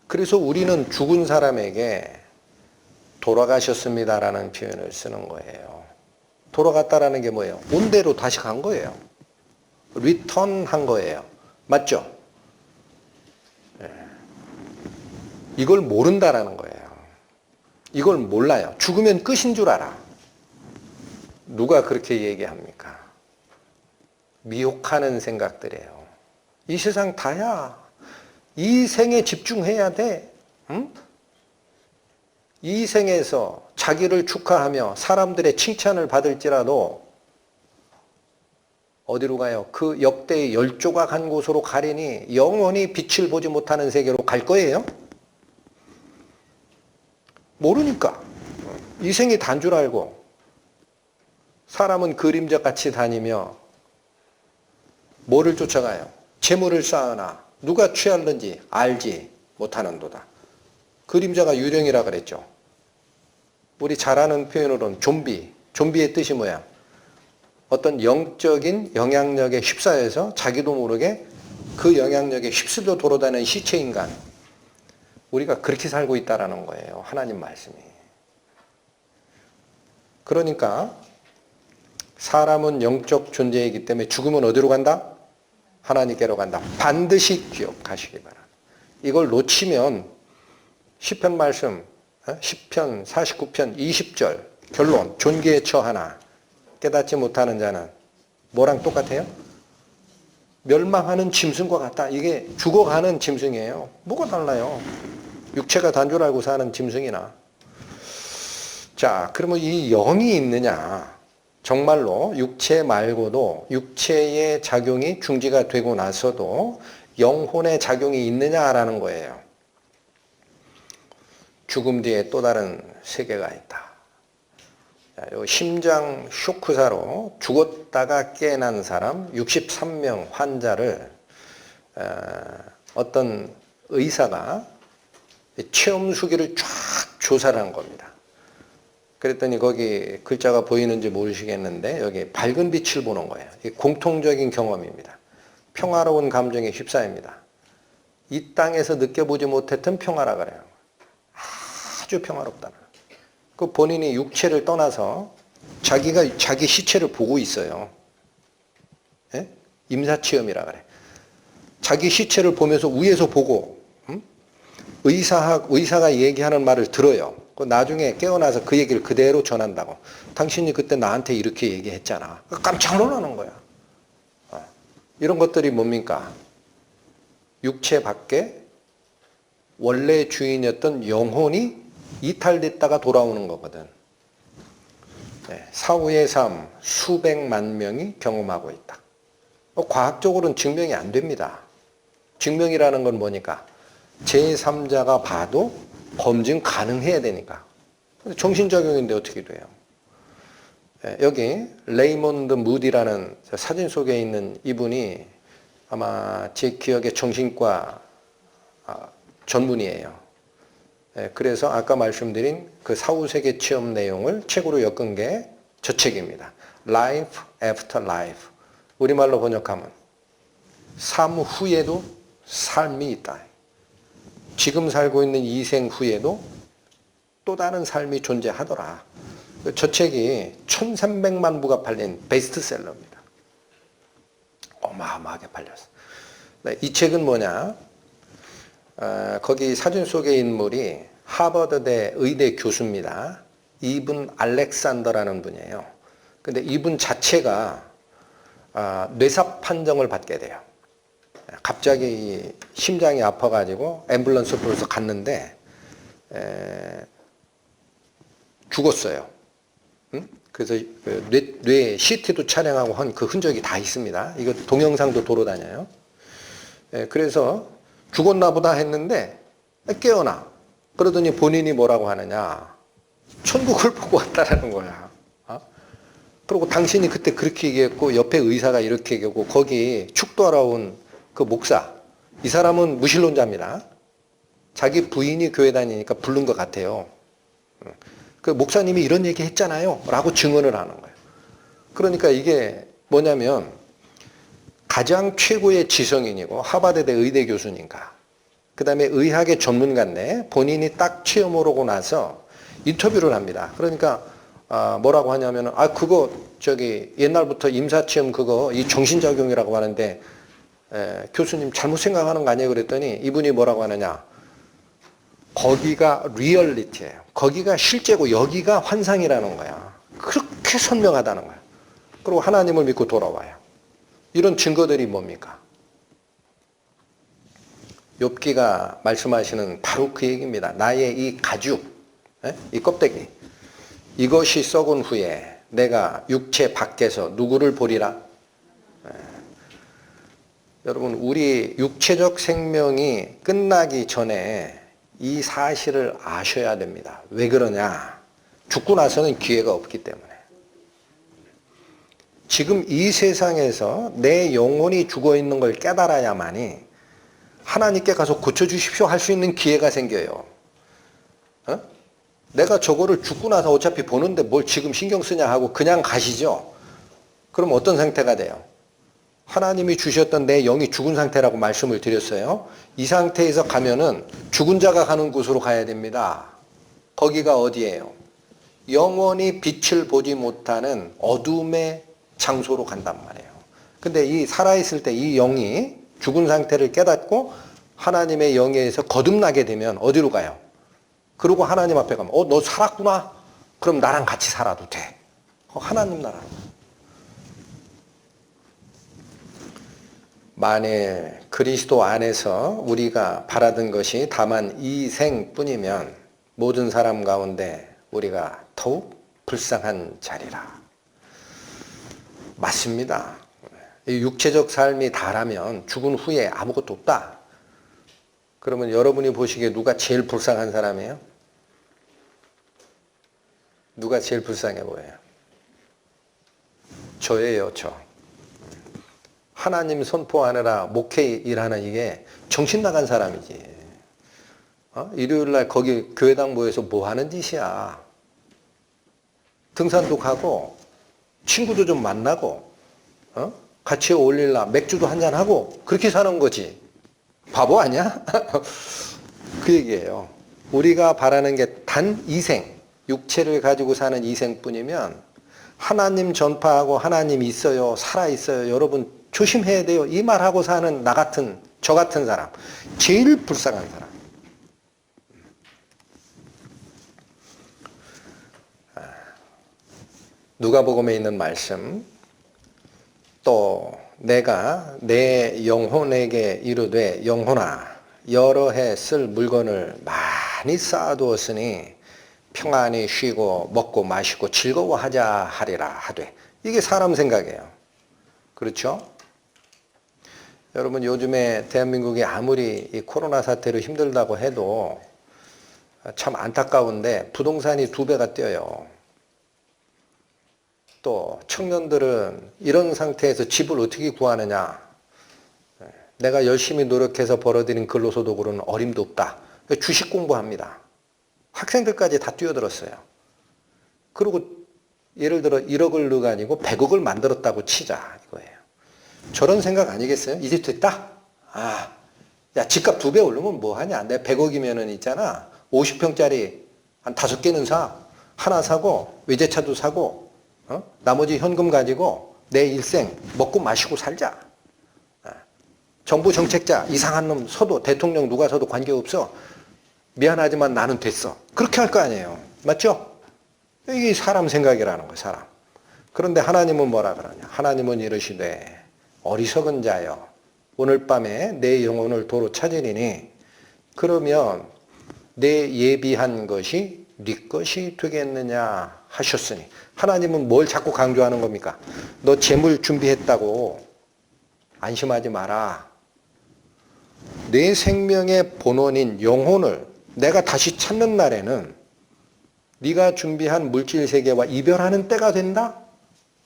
그래서 우리는 죽은 사람에게 돌아가셨습니다라는 표현을 쓰는 거예요. 돌아갔다라는 게 뭐예요? 온대로 다시 간 거예요. 리턴한 거예요. 맞죠? 네. 이걸 모른다라는 거예요. 이걸 몰라요. 죽으면 끝인 줄 알아. 누가 그렇게 얘기합니까? 미혹하는 생각들이에요. 이 세상 다야. 이 생에 집중해야 돼. 응? 이 생에서 자기를 축하하며 사람들의 칭찬을 받을지라도 어디로 가요? 그 역대의 10조각 한 곳으로 가리니 영원히 빛을 보지 못하는 세계로 갈 거예요? 모르니까. 이 생이 단 줄 알고 사람은 그림자같이 다니며 뭐를 쫓아가요? 재물을 쌓으나 누가 취하는지 알지 못하는도다. 그림자가 유령이라 그랬죠. 우리 잘 아는 표현으로는 좀비. 좀비의 뜻이 뭐야? 어떤 영적인 영향력에 휩싸여서 자기도 모르게 그 영향력에 휩쓸려 돌아다니는 시체 인간. 우리가 그렇게 살고 있다라는 거예요. 하나님 말씀이. 그러니까 사람은 영적 존재이기 때문에 죽으면 어디로 간다? 하나님께로 간다. 반드시 기억하시기 바랍니다. 이걸 놓치면 시편 말씀 10편 49편 20절 결론 존귀에 처하나 깨닫지 못하는 자는 뭐랑 똑같아요? 멸망하는 짐승과 같다. 이게 죽어가는 짐승이에요. 뭐가 달라요? 육체가 단 줄 알고 사는 짐승이나. 자, 그러면 이 영이 있느냐? 정말로 육체 말고도 육체의 작용이 중지가 되고 나서도 영혼의 작용이 있느냐라는 거예요. 죽음 뒤에 또 다른 세계가 있다. 요 심장 쇼크사로 죽었다가 깨난 사람 63명 환자를 어떤 의사가 체험수기를 쫙 조사를 한 겁니다. 그랬더니 거기 글자가 보이는지 모르시겠는데 여기 밝은 빛을 보는 거예요. 이게 공통적인 경험입니다. 평화로운 감정에 휩싸입니다. 이 땅에서 느껴보지 못했던 평화라 그래요. 아주 평화롭다는. 그 본인이 육체를 떠나서 자기가 자기 시체를 보고 있어요. 예? 임사체험이라 그래. 자기 시체를 보면서 위에서 보고 의사가 얘기하는 말을 들어요. 나중에 깨어나서 그 얘기를 그대로 전한다고. 당신이 그때 나한테 이렇게 얘기했잖아. 깜짝 놀라는 거야. 이런 것들이 뭡니까? 육체 밖에 원래 주인이었던 영혼이 이탈됐다가 돌아오는 거거든. 사후의 삶 수백만 명이 경험하고 있다. 과학적으로는 증명이 안 됩니다. 증명이라는 건 뭐니까? 제3자가 봐도 검증 가능해야 되니까. 정신작용인데 어떻게 돼요? 여기 레이몬드 무디라는 사진 속에 있는 이분이 아마 제 기억에 정신과 전문의예요. 그래서 아까 말씀드린 그 사후세계 체험 내용을 책으로 엮은 게 저 책입니다. Life After Life. 우리말로 번역하면 삶 후에도 삶이 있다. 지금 살고 있는 이 생 후에도 또 다른 삶이 존재하더라. 저 책이 1300만 부가 팔린 베스트셀러입니다. 어마어마하게 팔렸어. 이 책은 뭐냐? 거기 사진 속의 인물이 하버드대 의대 교수입니다. 이분 알렉산더라는 분이에요. 근데 이분 자체가 뇌사 판정을 받게 돼요. 갑자기 심장이 아파가지고 앰뷸런스 불러서 갔는데 죽었어요. 그래서 뇌 CT도 촬영하고 한 그 흔적이 다 있습니다. 이거 동영상도 돌아다녀요. 그래서 죽었나 보다 했는데 깨어나. 그러더니 본인이 뭐라고 하느냐. 천국을 보고 왔다라는 거야. 그리고 당신이 그때 그렇게 얘기했고 옆에 의사가 이렇게 얘기하고 거기 축도하러 온 그 목사. 이 사람은 무신론자입니다. 자기 부인이 교회 다니니까 부른 것 같아요. 그 목사님이 이런 얘기 했잖아요. 라고 증언을 하는 거예요. 그러니까 이게 뭐냐면 가장 최고의 지성인이고 하버드대 의대 교수님과 그 다음에 의학의 전문가인데 본인이 딱 체험을 오고 나서 인터뷰를 합니다. 그러니까 뭐라고 하냐면 그거 저기 옛날부터 임사체험 그거 이 정신작용이라고 하는데 교수님 잘못 생각하는 거 아니에요? 그랬더니 이분이 뭐라고 하느냐. 거기가 리얼리티예요. 거기가 실제고 여기가 환상이라는 거야. 그렇게 선명하다는 거야. 그리고 하나님을 믿고 돌아와요. 이런 증거들이 뭡니까? 욥기가 말씀하시는 바로 그 얘기입니다. 나의 이 가죽, 이 껍데기, 이것이 썩은 후에 내가 육체 밖에서 누구를 보리라? 여러분, 우리 육체적 생명이 끝나기 전에 이 사실을 아셔야 됩니다. 왜 그러냐? 죽고 나서는 기회가 없기 때문에. 지금 이 세상에서 내 영혼이 죽어 있는 걸 깨달아야만이 하나님께 가서 고쳐주십시오 할 수 있는 기회가 생겨요. 내가 저거를 죽고 나서 어차피 보는데 뭘 지금 신경 쓰냐 하고 그냥 가시죠. 그럼 어떤 상태가 돼요? 하나님이 주셨던 내 영이 죽은 상태라고 말씀을 드렸어요. 이 상태에서 가면은 죽은 자가 가는 곳으로 가야 됩니다. 거기가 어디예요? 영원히 빛을 보지 못하는 어둠의 장소로 간단 말이에요. 근데 이 살아있을 때 이 영이 죽은 상태를 깨닫고 하나님의 영에 의해서 거듭나게 되면 어디로 가요? 그리고 하나님 앞에 가면 너 살았구나? 그럼 나랑 같이 살아도 돼. 하나님 나라로. 만일 그리스도 안에서 우리가 바라던 것이 다만 이 생뿐이면 모든 사람 가운데 우리가 더욱 불쌍한 자리라. 맞습니다. 육체적 삶이 다라면 죽은 후에 아무것도 없다. 그러면 여러분이 보시기에 누가 제일 불쌍한 사람이에요? 누가 제일 불쌍해 보여요? 저예요, 저. 하나님 선포하느라 목회 일하는 이게 정신 나간 사람이지. 일요일날 거기 교회당 모여서 뭐 하는 짓이야. 등산도 가고 친구도 좀 만나고 같이 어울릴라 맥주도 한잔하고 그렇게 사는 거지. 바보 아니야? 그 얘기예요. 우리가 바라는 게 단 이생, 육체를 가지고 사는 이생뿐이면 하나님 전파하고 하나님 있어요, 살아있어요, 여러분 조심해야 돼요, 이 말하고 사는 나 같은, 저 같은 사람, 제일 불쌍한 사람. 누가복음에 있는 말씀, 또 내가 내 영혼에게 이르되 영혼아 여러 해 쓸 물건을 많이 쌓아두었으니 평안히 쉬고 먹고 마시고 즐거워하자 하리라 하되. 이게 사람 생각이에요. 그렇죠? 여러분 요즘에 대한민국이 아무리 이 코로나 사태로 힘들다고 해도 참 안타까운데 부동산이 2배가 뛰어요. 또 청년들은 이런 상태에서 집을 어떻게 구하느냐. 내가 열심히 노력해서 벌어들인 근로소득으로는 어림도 없다. 주식 공부합니다. 학생들까지 다 뛰어들었어요. 그리고 예를 들어 1억을 넣어가 아니고 100억을 만들었다고 치자 이거예요. 저런 생각 아니겠어요? 이제 됐다? 야 집값 2배 오르면 뭐하냐. 내가 100억이면은 있잖아. 50평짜리 한 5개는 사. 하나 사고 외제차도 사고 나머지 현금 가지고 내 일생 먹고 마시고 살자. 정부 정책자 이상한 놈 서도 대통령 누가 서도 관계없어. 미안하지만 나는 됐어. 그렇게 할 거 아니에요. 맞죠? 이게 사람 생각이라는 거예요. 사람. 그런데 하나님은 뭐라 그러냐. 하나님은 이르시되 어리석은 자여 오늘 밤에 내 영혼을 도로 찾으리니 그러면 내 예비한 것이 네 것이 되겠느냐 하셨으니. 하나님은 뭘 자꾸 강조하는 겁니까? 너 재물 준비했다고 안심하지 마라. 내 생명의 본원인 영혼을 내가 다시 찾는 날에는 네가 준비한 물질 세계와 이별하는 때가 된다?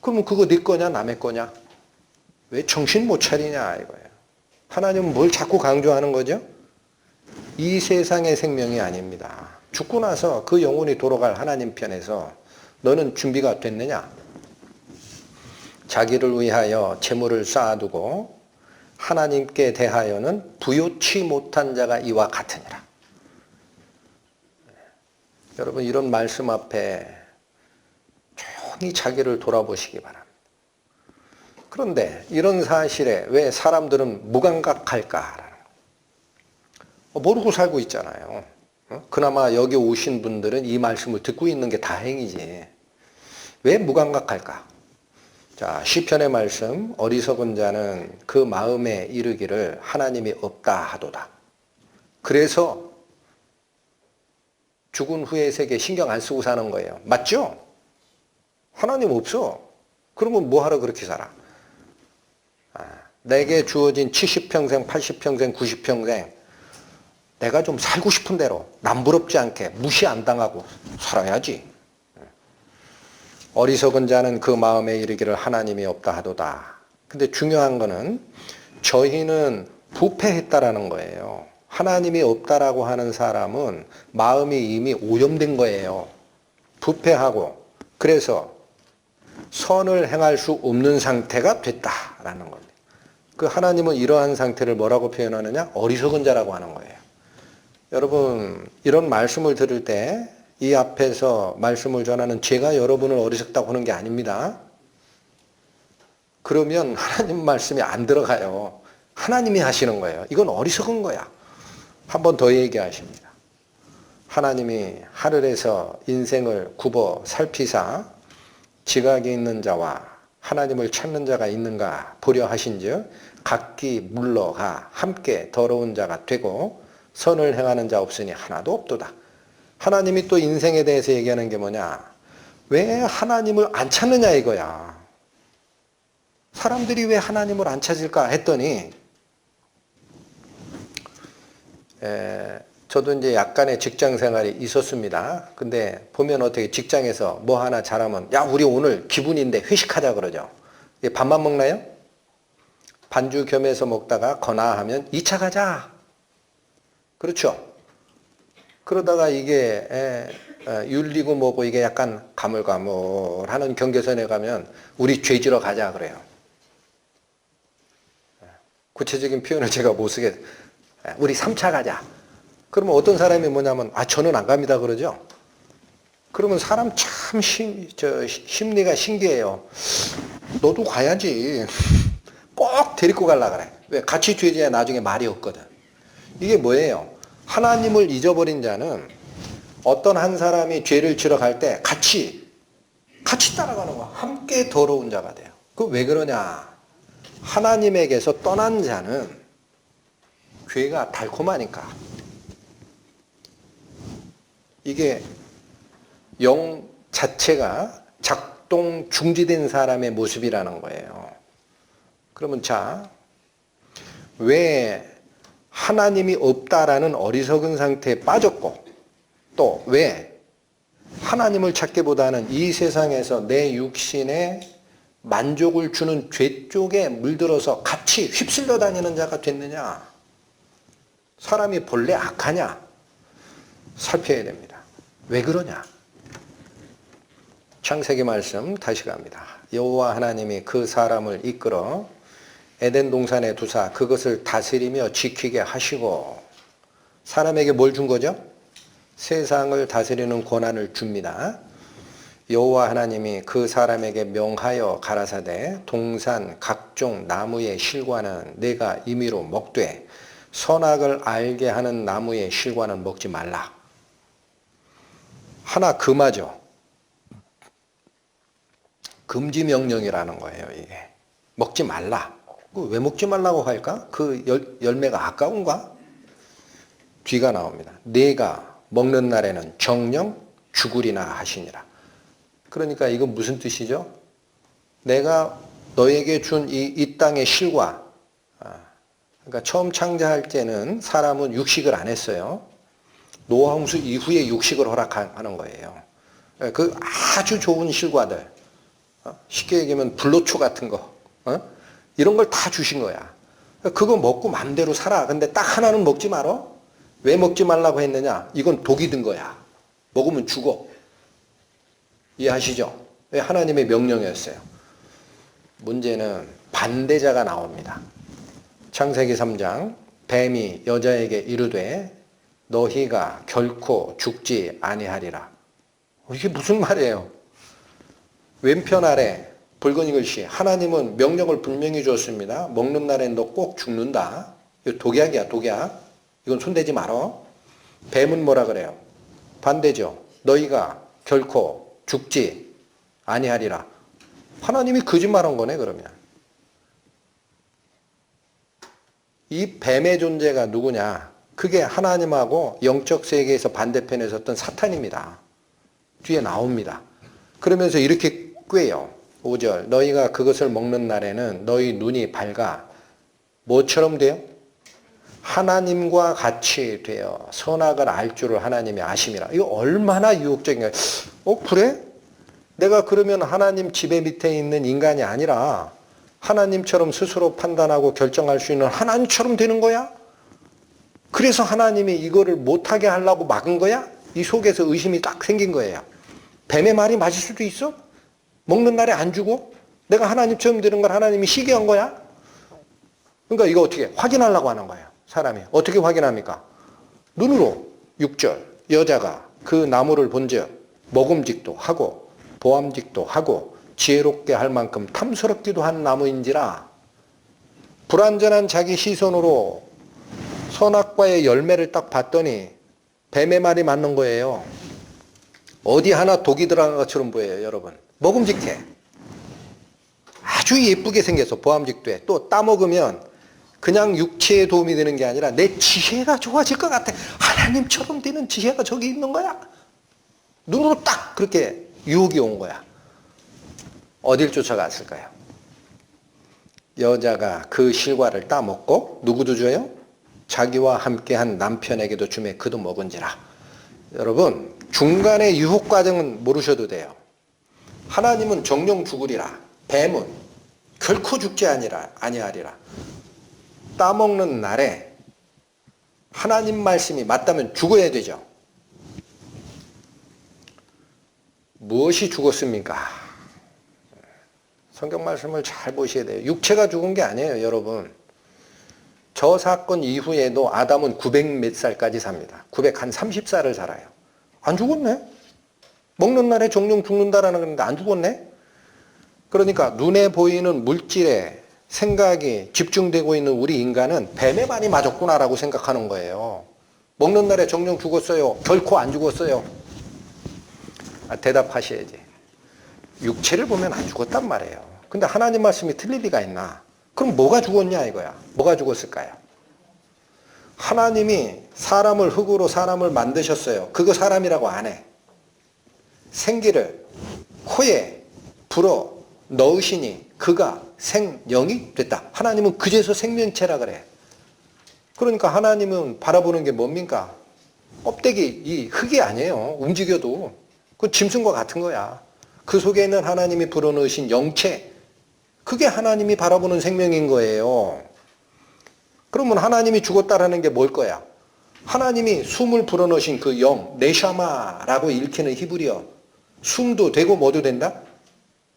그러면 그거 네 거냐 남의 거냐? 왜 정신 못 차리냐 이거예요. 하나님은 뭘 자꾸 강조하는 거죠? 이 세상의 생명이 아닙니다. 죽고 나서 그 영혼이 돌아갈 하나님 편에서 너는 준비가 됐느냐? 자기를 위하여 재물을 쌓아두고 하나님께 대하여는 부요치 못한 자가 이와 같으니라. 여러분 이런 말씀 앞에 조용히 자기를 돌아보시기 바랍니다. 그런데 이런 사실에 왜 사람들은 무감각할까? 모르고 살고 있잖아요. 그나마 여기 오신 분들은 이 말씀을 듣고 있는 게 다행이지. 왜 무감각할까? 자, 시편의 말씀, 어리석은 자는 그 마음에 이르기를 하나님이 없다 하도다. 그래서 죽은 후의 세계 신경 안 쓰고 사는 거예요. 맞죠? 하나님 없어. 그러면 뭐하러 그렇게 살아? 내게 주어진 70평생, 80평생, 90평생 내가 좀 살고 싶은 대로 남부럽지 않게 무시 안 당하고 살아야지. 어리석은 자는 그 마음에 이르기를 하나님이 없다 하도다. 근데 중요한 거는 저희는 부패했다라는 거예요. 하나님이 없다라고 하는 사람은 마음이 이미 오염된 거예요. 부패하고 그래서 선을 행할 수 없는 상태가 됐다라는 겁니다. 그 하나님은 이러한 상태를 뭐라고 표현하느냐? 어리석은 자라고 하는 거예요. 여러분 이런 말씀을 들을 때 이 앞에서 말씀을 전하는 제가 여러분을 어리석다고 하는 게 아닙니다. 그러면 하나님 말씀이 안 들어가요. 하나님이 하시는 거예요. 이건 어리석은 거야. 한 번 더 얘기하십니다. 하나님이 하늘에서 인생을 굽어 살피사 지각이 있는 자와 하나님을 찾는 자가 있는가 보려 하신즉 각기 물러가 함께 더러운 자가 되고 선을 행하는 자 없으니 하나도 없도다. 하나님이 또 인생에 대해서 얘기하는 게 뭐냐? 왜 하나님을 안 찾느냐 이거야. 사람들이 왜 하나님을 안 찾을까 했더니 저도 이제 약간의 직장 생활이 있었습니다. 근데 보면 어떻게 직장에서 뭐 하나 잘하면 야 우리 오늘 기분인데 회식하자 그러죠. 밥만 먹나요? 반주 겸해서 먹다가 거나 하면 2차 가자. 그렇죠. 그러다가 이게 윤리고 뭐고 이게 약간 가물가물하는 경계선에 가면 우리 죄지러 가자 그래요. 구체적인 표현을 제가 못 쓰게 우리 3차 가자. 그러면 어떤 사람이 뭐냐면 저는 안 갑니다 그러죠. 그러면 사람 참 심리가 신기해요. 너도 가야지. 꼭 데리고 가려고 그래. 왜? 같이 죄지야 나중에 말이 없거든. 이게 뭐예요? 하나님을 잊어버린 자는 어떤 한 사람이 죄를 지러 갈 때 같이 따라가는 거야. 함께 더러운 자가 돼요. 그 왜 그러냐? 하나님에게서 떠난 자는 죄가 달콤하니까. 이게 영 자체가 작동 중지된 사람의 모습이라는 거예요. 그러면 왜 하나님이 없다라는 어리석은 상태에 빠졌고 또 왜 하나님을 찾기보다는 이 세상에서 내 육신에 만족을 주는 죄 쪽에 물들어서 같이 휩쓸려 다니는 자가 됐느냐? 사람이 본래 악하냐? 살펴야 됩니다. 왜 그러냐? 창세기 말씀 다시 갑니다. 여호와 하나님이 그 사람을 이끌어 에덴 동산에 두사 그것을 다스리며 지키게 하시고 사람에게 뭘 준 거죠? 세상을 다스리는 권한을 줍니다. 여호와 하나님이 그 사람에게 명하여 가라사대 동산 각종 나무의 실과는 내가 임의로 먹되 선악을 알게 하는 나무의 실과는 먹지 말라. 하나 금하죠. 금지 명령이라는 거예요. 이게 먹지 말라. 왜 먹지 말라고 할까? 그 열매가 아까운가? 뒤가 나옵니다. 내가 먹는 날에는 정령 죽으리나 하시니라. 그러니까 이건 무슨 뜻이죠? 내가 너에게 준 이 땅의 실과, 그러니까 처음 창조할 때는 사람은 육식을 안 했어요. 노아 홍수 이후에 육식을 허락하는 거예요. 그 아주 좋은 실과들, 쉽게 얘기하면 불로초 같은 거, 이런 걸 다 주신 거야. 그거 먹고 맘대로 살아. 근데 딱 하나는 먹지 말어. 왜 먹지 말라고 했느냐? 이건 독이 든 거야. 먹으면 죽어. 이해하시죠? 왜 하나님의 명령이었어요. 문제는 반대자가 나옵니다. 창세기 3장 뱀이 여자에게 이르되 너희가 결코 죽지 아니하리라. 이게 무슨 말이에요? 왼편 아래 붉은이 글씨 하나님은 명령을 분명히 주었습니다. 먹는 날엔 너 꼭 죽는다. 이거 독약이야 독약. 이건 손대지 말어. 뱀은 뭐라 그래요? 반대죠. 너희가 결코 죽지 아니하리라. 하나님이 거짓말한 거네 그러면. 이 뱀의 존재가 누구냐? 그게 하나님하고 영적 세계에서 반대편에 섰던 사탄입니다. 뒤에 나옵니다. 그러면서 이렇게 꾀요. 5절 너희가 그것을 먹는 날에는 너희 눈이 밝아 뭐처럼 돼요? 하나님과 같이 되어 선악을 알 줄을 하나님이 아심이라. 이거 얼마나 유혹적인가요? 그래? 내가 그러면 하나님 지배 밑에 있는 인간이 아니라 하나님처럼 스스로 판단하고 결정할 수 있는 하나님처럼 되는 거야? 그래서 하나님이 이거를 못하게 하려고 막은 거야? 이 속에서 의심이 딱 생긴 거예요. 뱀의 말이 맞을 수도 있어? 먹는 날에 안 주고? 내가 하나님처럼 되는 걸 하나님이 시기한 거야? 그러니까 이거 어떻게 확인하려고 하는 거예요. 사람이. 어떻게 확인합니까? 눈으로. 6절 여자가 그 나무를 본즉 먹음직도 하고 보암직도 하고 지혜롭게 할 만큼 탐스럽기도 한 나무인지라 불완전한 자기 시선으로 선악과의 열매를 딱 봤더니 뱀의 말이 맞는 거예요. 어디 하나 독이 들어간 것처럼 보여요, 여러분. 먹음직해. 아주 예쁘게 생겨서 보암직도 해. 또 따먹으면 그냥 육체에 도움이 되는 게 아니라 내 지혜가 좋아질 것 같아. 하나님처럼 되는 지혜가 저기 있는 거야. 눈으로 딱 그렇게 유혹이 온 거야. 어딜 쫓아갔을까요? 여자가 그 실과를 따먹고 누구도 줘요? 자기와 함께한 남편에게도 주매 그도 먹은지라. 여러분, 중간에 유혹 과정은 모르셔도 돼요. 하나님은 정령 죽으리라. 뱀은 결코 죽지 아니하리라. 따먹는 날에 하나님 말씀이 맞다면 죽어야 되죠. 무엇이 죽었습니까? 성경 말씀을 잘 보셔야 돼요. 육체가 죽은 게 아니에요, 여러분. 저 사건 이후에도 아담은 900 몇 살까지 삽니다. 930살을 살아요. 안 죽었네? 먹는 날에 정령 죽는다라는 건데 안 죽었네? 그러니까 눈에 보이는 물질에 생각이 집중되고 있는 우리 인간은 뱀에 많이 맞았구나라고 생각하는 거예요. 먹는 날에 정령 죽었어요? 결코 안 죽었어요. 대답하셔야지. 육체를 보면 안 죽었단 말이에요. 근데 하나님 말씀이 틀릴 리가 있나? 그럼 뭐가 죽었냐 이거야. 뭐가 죽었을까요? 하나님이 사람을 흙으로 사람을 만드셨어요. 그거 사람이라고 안 해. 생기를 코에 불어 넣으시니 그가 생명이 됐다. 하나님은 그제서 생명체라 그래. 그러니까 하나님은 바라보는 게 뭡니까? 껍데기, 이 흙이 아니에요. 움직여도. 그 짐승과 같은 거야. 그 속에 있는 하나님이 불어넣으신 영체, 그게 하나님이 바라보는 생명인 거예요. 그러면 하나님이 죽었다라는 게 뭘 거야? 하나님이 숨을 불어넣으신 그 영, 네샤마라고 읽히는 히브리어, 숨도 되고 뭐도 된다?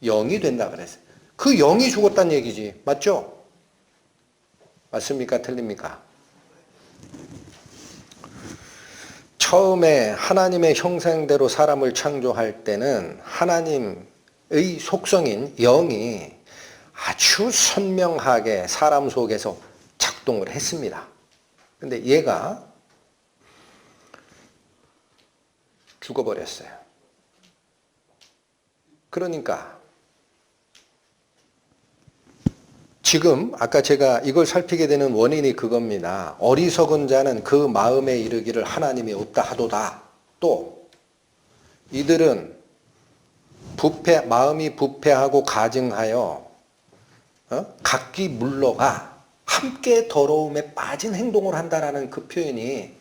영이 된다 그랬어요. 그 영이 죽었다는 얘기지. 맞죠? 맞습니까? 틀립니까? 처음에 하나님의 형상대로 사람을 창조할 때는 하나님의 속성인 영이 아주 선명하게 사람 속에서 작동을 했습니다. 근데 얘가 죽어버렸어요. 그러니까 지금 아까 제가 이걸 살피게 되는 원인이 그겁니다. 어리석은 자는 그 마음에 이르기를 하나님이 없다 하도다. 또 이들은 마음이 부패하고 가증하여 각기 물러가 함께 더러움에 빠진 행동을 한다라는 그 표현이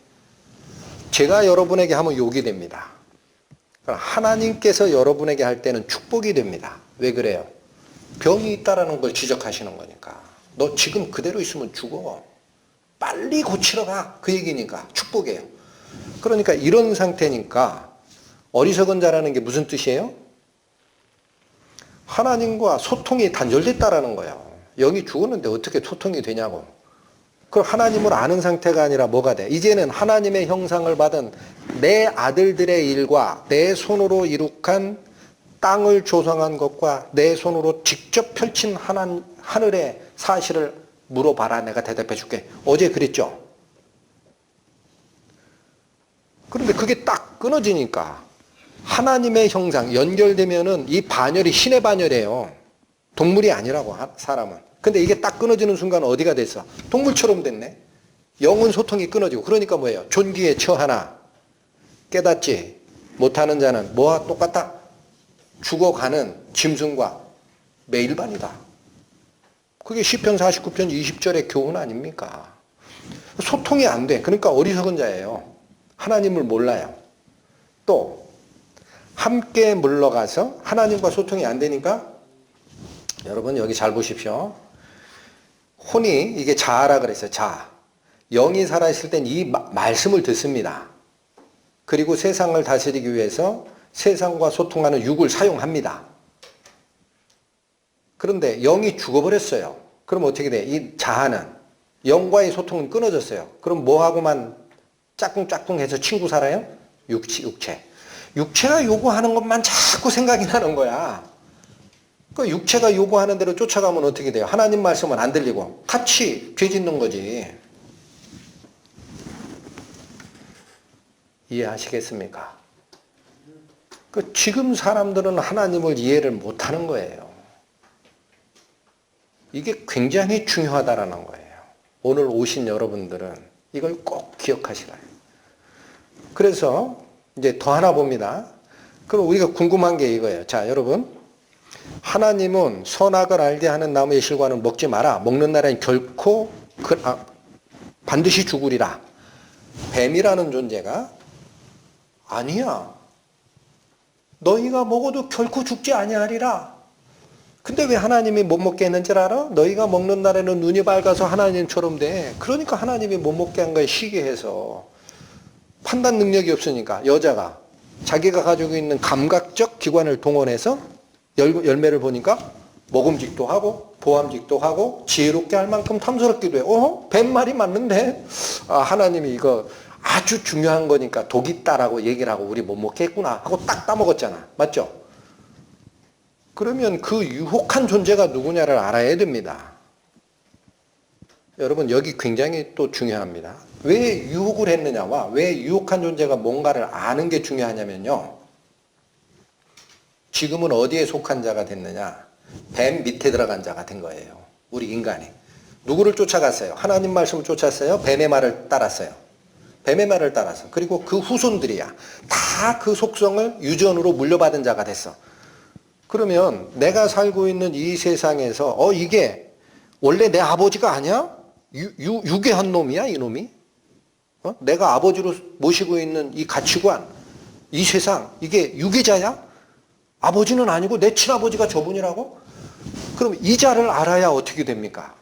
제가 여러분에게 하면 욕이 됩니다. 하나님께서 여러분에게 할 때는 축복이 됩니다. 왜 그래요? 병이 있다라는 걸 지적하시는 거니까. 너 지금 그대로 있으면 죽어. 빨리 고치러 가. 그 얘기니까 축복이에요. 그러니까 이런 상태니까 어리석은 자라는 게 무슨 뜻이에요? 하나님과 소통이 단절됐다라는 거예요. 영이 죽었는데 어떻게 소통이 되냐고. 그럼 하나님을 아는 상태가 아니라 뭐가 돼? 이제는 하나님의 형상을 받은 내 아들들의 일과 내 손으로 이룩한 땅을 조성한 것과 내 손으로 직접 펼친 하늘의 사실을 물어봐라. 내가 대답해 줄게. 어제 그랬죠? 그런데 그게 딱 끊어지니까 하나님의 형상 연결되면은 이 반열이 신의 반열이에요. 동물이 아니라고 사람은. 근데 이게 딱 끊어지는 순간 어디가 됐어? 동물처럼 됐네. 영혼 소통이 끊어지고. 그러니까 뭐예요? 존귀에 처하나 깨닫지 못하는 자는 뭐와 똑같다? 죽어가는 짐승과 매일반이다. 그게 시편 49편 20절의 교훈 아닙니까? 소통이 안 돼. 그러니까 어리석은 자예요. 하나님을 몰라요. 또 함께 물러가서 하나님과 소통이 안 되니까 여러분 여기 잘 보십시오. 혼이 이게 자아라 그랬어요. 자아. 영이 살아있을 땐 이 말씀을 듣습니다. 그리고 세상을 다스리기 위해서 세상과 소통하는 육을 사용합니다. 그런데 영이 죽어버렸어요. 그럼 어떻게 돼? 이 자아는 영과의 소통은 끊어졌어요. 그럼 뭐하고만 짝꿍짝꿍해서 친구 살아요? 육체. 육체가 요구하는 것만 자꾸 생각이 나는 거야. 그 육체가 요구하는 대로 쫓아가면 어떻게 돼요? 하나님 말씀은 안 들리고 같이 죄 짓는 거지. 이해하시겠습니까? 지금 사람들은 하나님을 이해를 못하는 거예요. 이게 굉장히 중요하다라는 거예요. 오늘 오신 여러분들은 이걸 꼭 기억하시라. 그래서 이제 더 하나 봅니다. 그럼 우리가 궁금한 게 이거예요. 자, 여러분. 하나님은 선악을 알게 하는 나무의 실과는 먹지 마라. 먹는 날엔 결코 반드시 죽으리라. 뱀이라는 존재가 아니야. 너희가 먹어도 결코 죽지 아니하리라. 근데 왜 하나님이 못 먹게 했는지 알아? 너희가 먹는 날에는 눈이 밝아서 하나님처럼 돼. 그러니까 하나님이 못 먹게 한 거에 시기해서. 판단 능력이 없으니까 여자가 자기가 가지고 있는 감각적 기관을 동원해서 열매를 보니까 먹음직도 하고 보암직도 하고 지혜롭게 할 만큼 탐스럽기도 해. 뱀말이 맞는데? 하나님이 이거 아주 중요한 거니까 독 있다라고 얘기를 하고 우리 못 먹게 했구나 하고 딱 따먹었잖아. 맞죠? 그러면 그 유혹한 존재가 누구냐를 알아야 됩니다. 여러분 여기 굉장히 또 중요합니다. 왜 유혹을 했느냐와 왜 유혹한 존재가 뭔가를 아는 게 중요하냐면요. 지금은 어디에 속한 자가 됐느냐? 뱀 밑에 들어간 자가 된 거예요. 우리 인간이. 누구를 쫓아갔어요? 하나님 말씀을 쫓았어요? 뱀의 말을 따랐어요. 뱀의 말을 따라서. 그리고 그 후손들이야. 다 그 속성을 유전으로 물려받은 자가 됐어. 그러면 내가 살고 있는 이 세상에서 이게 원래 내 아버지가 아니야? 유괴한 놈이야 이놈이? 내가 아버지로 모시고 있는 이 가치관, 이 세상 이게 유괴자야? 아버지는 아니고 내 친아버지가 저분이라고? 그럼 이 자를 알아야 어떻게 됩니까?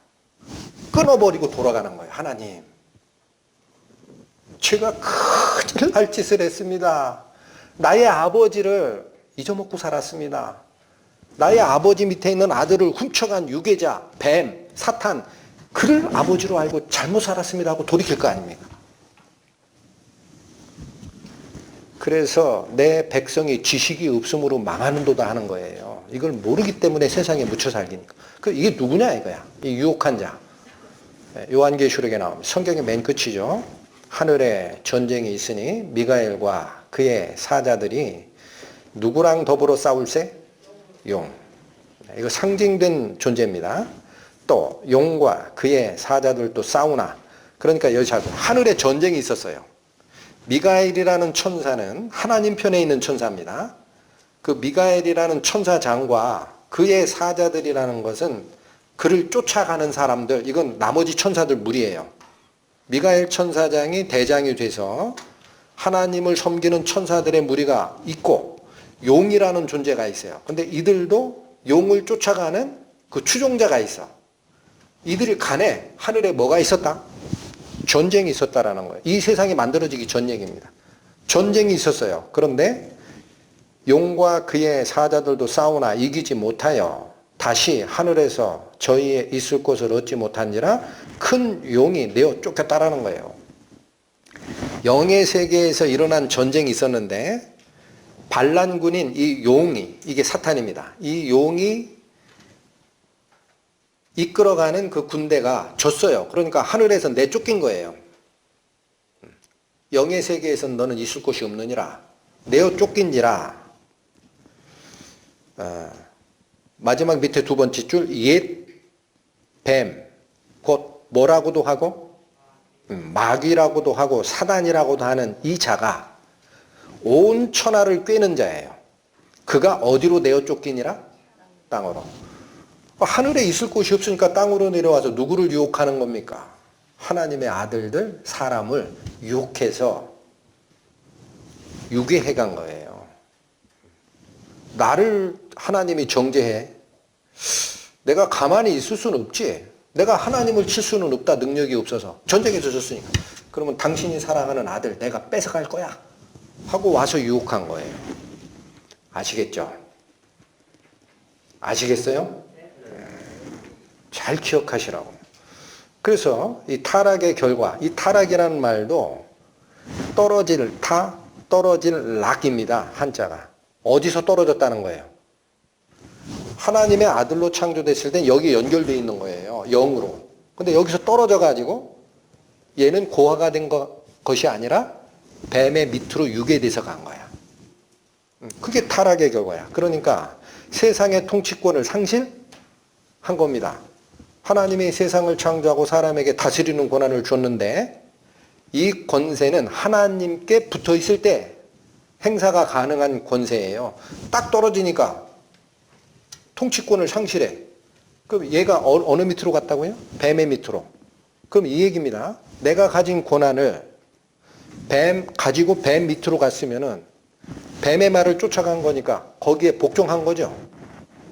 끊어버리고 돌아가는 거예요. 하나님, 제가 큰일 날 짓을 했습니다. 나의 아버지를 잊어먹고 살았습니다. 나의 아버지 밑에 있는 아들을 훔쳐간 유괴자, 뱀, 사탄, 그를 아버지로 알고 잘못 살았습니다 하고 돌이킬 거 아닙니까? 그래서 내 백성이 지식이 없음으로 망하는도다 하는 거예요. 이걸 모르기 때문에 세상에 묻혀 살기니까. 이게 누구냐 이거야. 이 유혹한 자. 요한계시록에 나옵니다. 성경의 맨 끝이죠. 하늘에 전쟁이 있으니 미가엘과 그의 사자들이 누구랑 더불어 싸울세? 용. 이거 상징된 존재입니다. 또 용과 그의 사자들도 싸우나. 그러니까 여기 잘 보세요. 하늘에 전쟁이 있었어요. 미가엘이라는 천사는 하나님 편에 있는 천사입니다. 그 미가엘이라는 천사장과 그의 사자들이라는 것은 그를 쫓아가는 사람들, 이건 나머지 천사들 무리예요. 미가엘 천사장이 대장이 돼서 하나님을 섬기는 천사들의 무리가 있고 용이라는 존재가 있어요. 근데 이들도 용을 쫓아가는 그 추종자가 있어. 이들이 간에 하늘에 뭐가 있었다? 전쟁이 있었다라는 거예요. 이 세상이 만들어지기 전 얘기입니다. 전쟁이 있었어요. 그런데 용과 그의 사자들도 싸우나 이기지 못하여 다시 하늘에서 저희의 있을 곳을 얻지 못한지라 큰 용이 내어 쫓겼다라는 거예요. 영의 세계에서 일어난 전쟁이 있었는데 반란군인 이 용이, 이게 사탄입니다. 이 용이 이끌어가는 그 군대가 졌어요. 그러니까 하늘에서 내쫓긴 거예요. 영의 세계에서는 너는 있을 곳이 없느니라. 내어 쫓긴지라. 마지막 밑에 두 번째 줄, 옛 뱀, 곧 뭐라고도 하고 마귀라고도 하고 사단이라고도 하는 이 자가 온 천하를 꿰는 자예요. 그가 어디로 내어 쫓기니라? 땅으로. 하늘에 있을 곳이 없으니까 땅으로 내려와서 누구를 유혹하는 겁니까? 하나님의 아들들, 사람을 유혹해서 유괴해 간 거예요. 나를 하나님이 정죄해. 내가 가만히 있을 수는 없지. 내가 하나님을 칠 수는 없다. 능력이 없어서. 전쟁에서 졌으니까. 그러면 당신이 사랑하는 아들 내가 뺏어갈 거야. 하고 와서 유혹한 거예요. 아시겠죠? 아시겠어요? 잘 기억하시라고. 그래서 이 타락의 결과, 이 타락이라는 말도 떨어질 떨어질 락입니다. 한자가. 어디서 떨어졌다는 거예요? 하나님의 아들로 창조됐을 때 여기 연결되어 있는 거예요. 영으로. 근데 여기서 떨어져 가지고 얘는 고아가 된 것이 아니라 뱀의 밑으로 유괴돼서 간 거야. 그게 타락의 결과야. 그러니까 세상의 통치권을 상실한 겁니다. 하나님이 세상을 창조하고 사람에게 다스리는 권한을 줬는데 이 권세는 하나님께 붙어 있을 때 행사가 가능한 권세예요. 딱 떨어지니까 통치권을 상실해. 그럼 얘가 어느 밑으로 갔다고요? 뱀의 밑으로. 그럼 이 얘기입니다. 내가 가진 권한을 가지고 뱀 밑으로 갔으면은 뱀의 말을 쫓아간 거니까 거기에 복종한 거죠.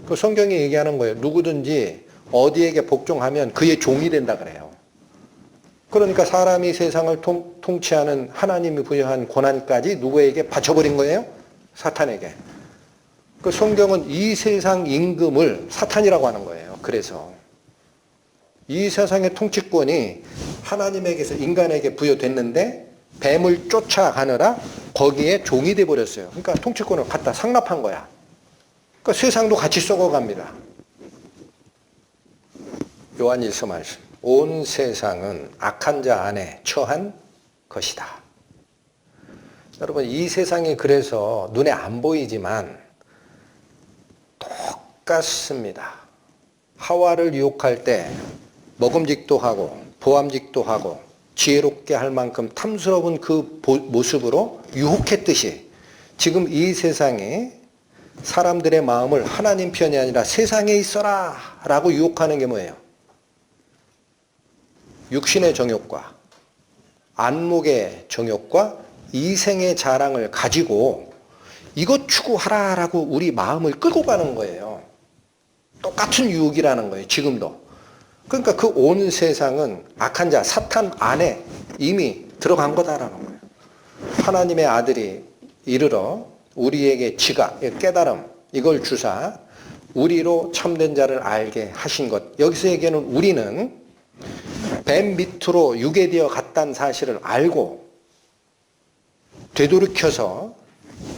그 성경이 얘기하는 거예요. 누구든지 어디에게 복종하면 그의 종이 된다 그래요. 그러니까 사람이 세상을 통치하는 하나님이 부여한 권한까지 누구에게 바쳐버린 거예요? 사탄에게. 그 성경은 이 세상 임금을 사탄이라고 하는 거예요. 그래서 이 세상의 통치권이 하나님에게서 인간에게 부여됐는데 뱀을 쫓아가느라 거기에 종이 돼버렸어요. 그러니까 통치권을 갖다 상납한 거야. 그러니까 세상도 같이 썩어갑니다. 요한일서 말씀. 온 세상은 악한 자 안에 처한 것이다. 여러분, 이 세상이 그래서 눈에 안 보이지만 똑같습니다. 하와를 유혹할 때 먹음직도 하고 보암직도 하고 지혜롭게 할 만큼 탐스러운 그 모습으로 유혹했듯이 지금 이 세상에 사람들의 마음을 하나님 편이 아니라 세상에 있어라 라고 유혹하는 게 뭐예요? 육신의 정욕과 안목의 정욕과 이생의 자랑을 가지고 이것 추구하라 라고 우리 마음을 끌고 가는 거예요. 똑같은 유혹이라는 거예요. 지금도. 그러니까 그 온 세상은 악한 자 사탄 안에 이미 들어간 거다라는 거예요. 하나님의 아들이 이르러 우리에게 지각, 깨달음 이걸 주사 우리로 참된 자를 알게 하신 것. 여기서 얘기하는 우리는 뱀 밑으로 유괴되어 갔다는 사실을 알고 되돌이켜서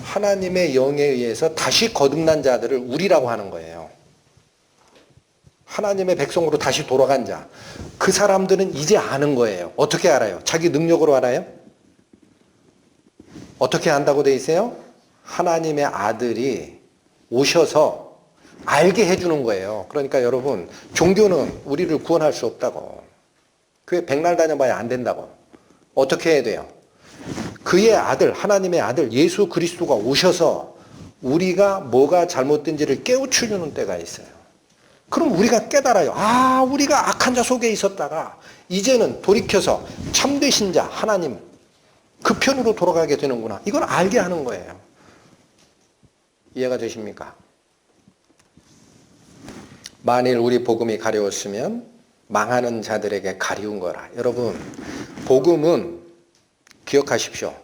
하나님의 영에 의해서 다시 거듭난 자들을 우리라고 하는 거예요. 하나님의 백성으로 다시 돌아간 자. 그 사람들은 이제 아는 거예요. 어떻게 알아요? 자기 능력으로 알아요? 어떻게 안다고 돼 있어요? 하나님의 아들이 오셔서 알게 해주는 거예요. 그러니까 여러분, 종교는 우리를 구원할 수 없다고. 그게 백날 다녀봐야 안 된다고. 어떻게 해야 돼요? 그의 아들, 하나님의 아들 예수 그리스도가 오셔서 우리가 뭐가 잘못된지를 깨우쳐주는 때가 있어요. 그럼 우리가 깨달아요. 아, 우리가 악한 자 속에 있었다가 이제는 돌이켜서 참되신 자 하나님 그 편으로 돌아가게 되는구나. 이걸 알게 하는 거예요. 이해가 되십니까? 만일 우리 복음이 가려웠으면 망하는 자들에게 가리운 거라. 여러분, 복음은 기억하십시오.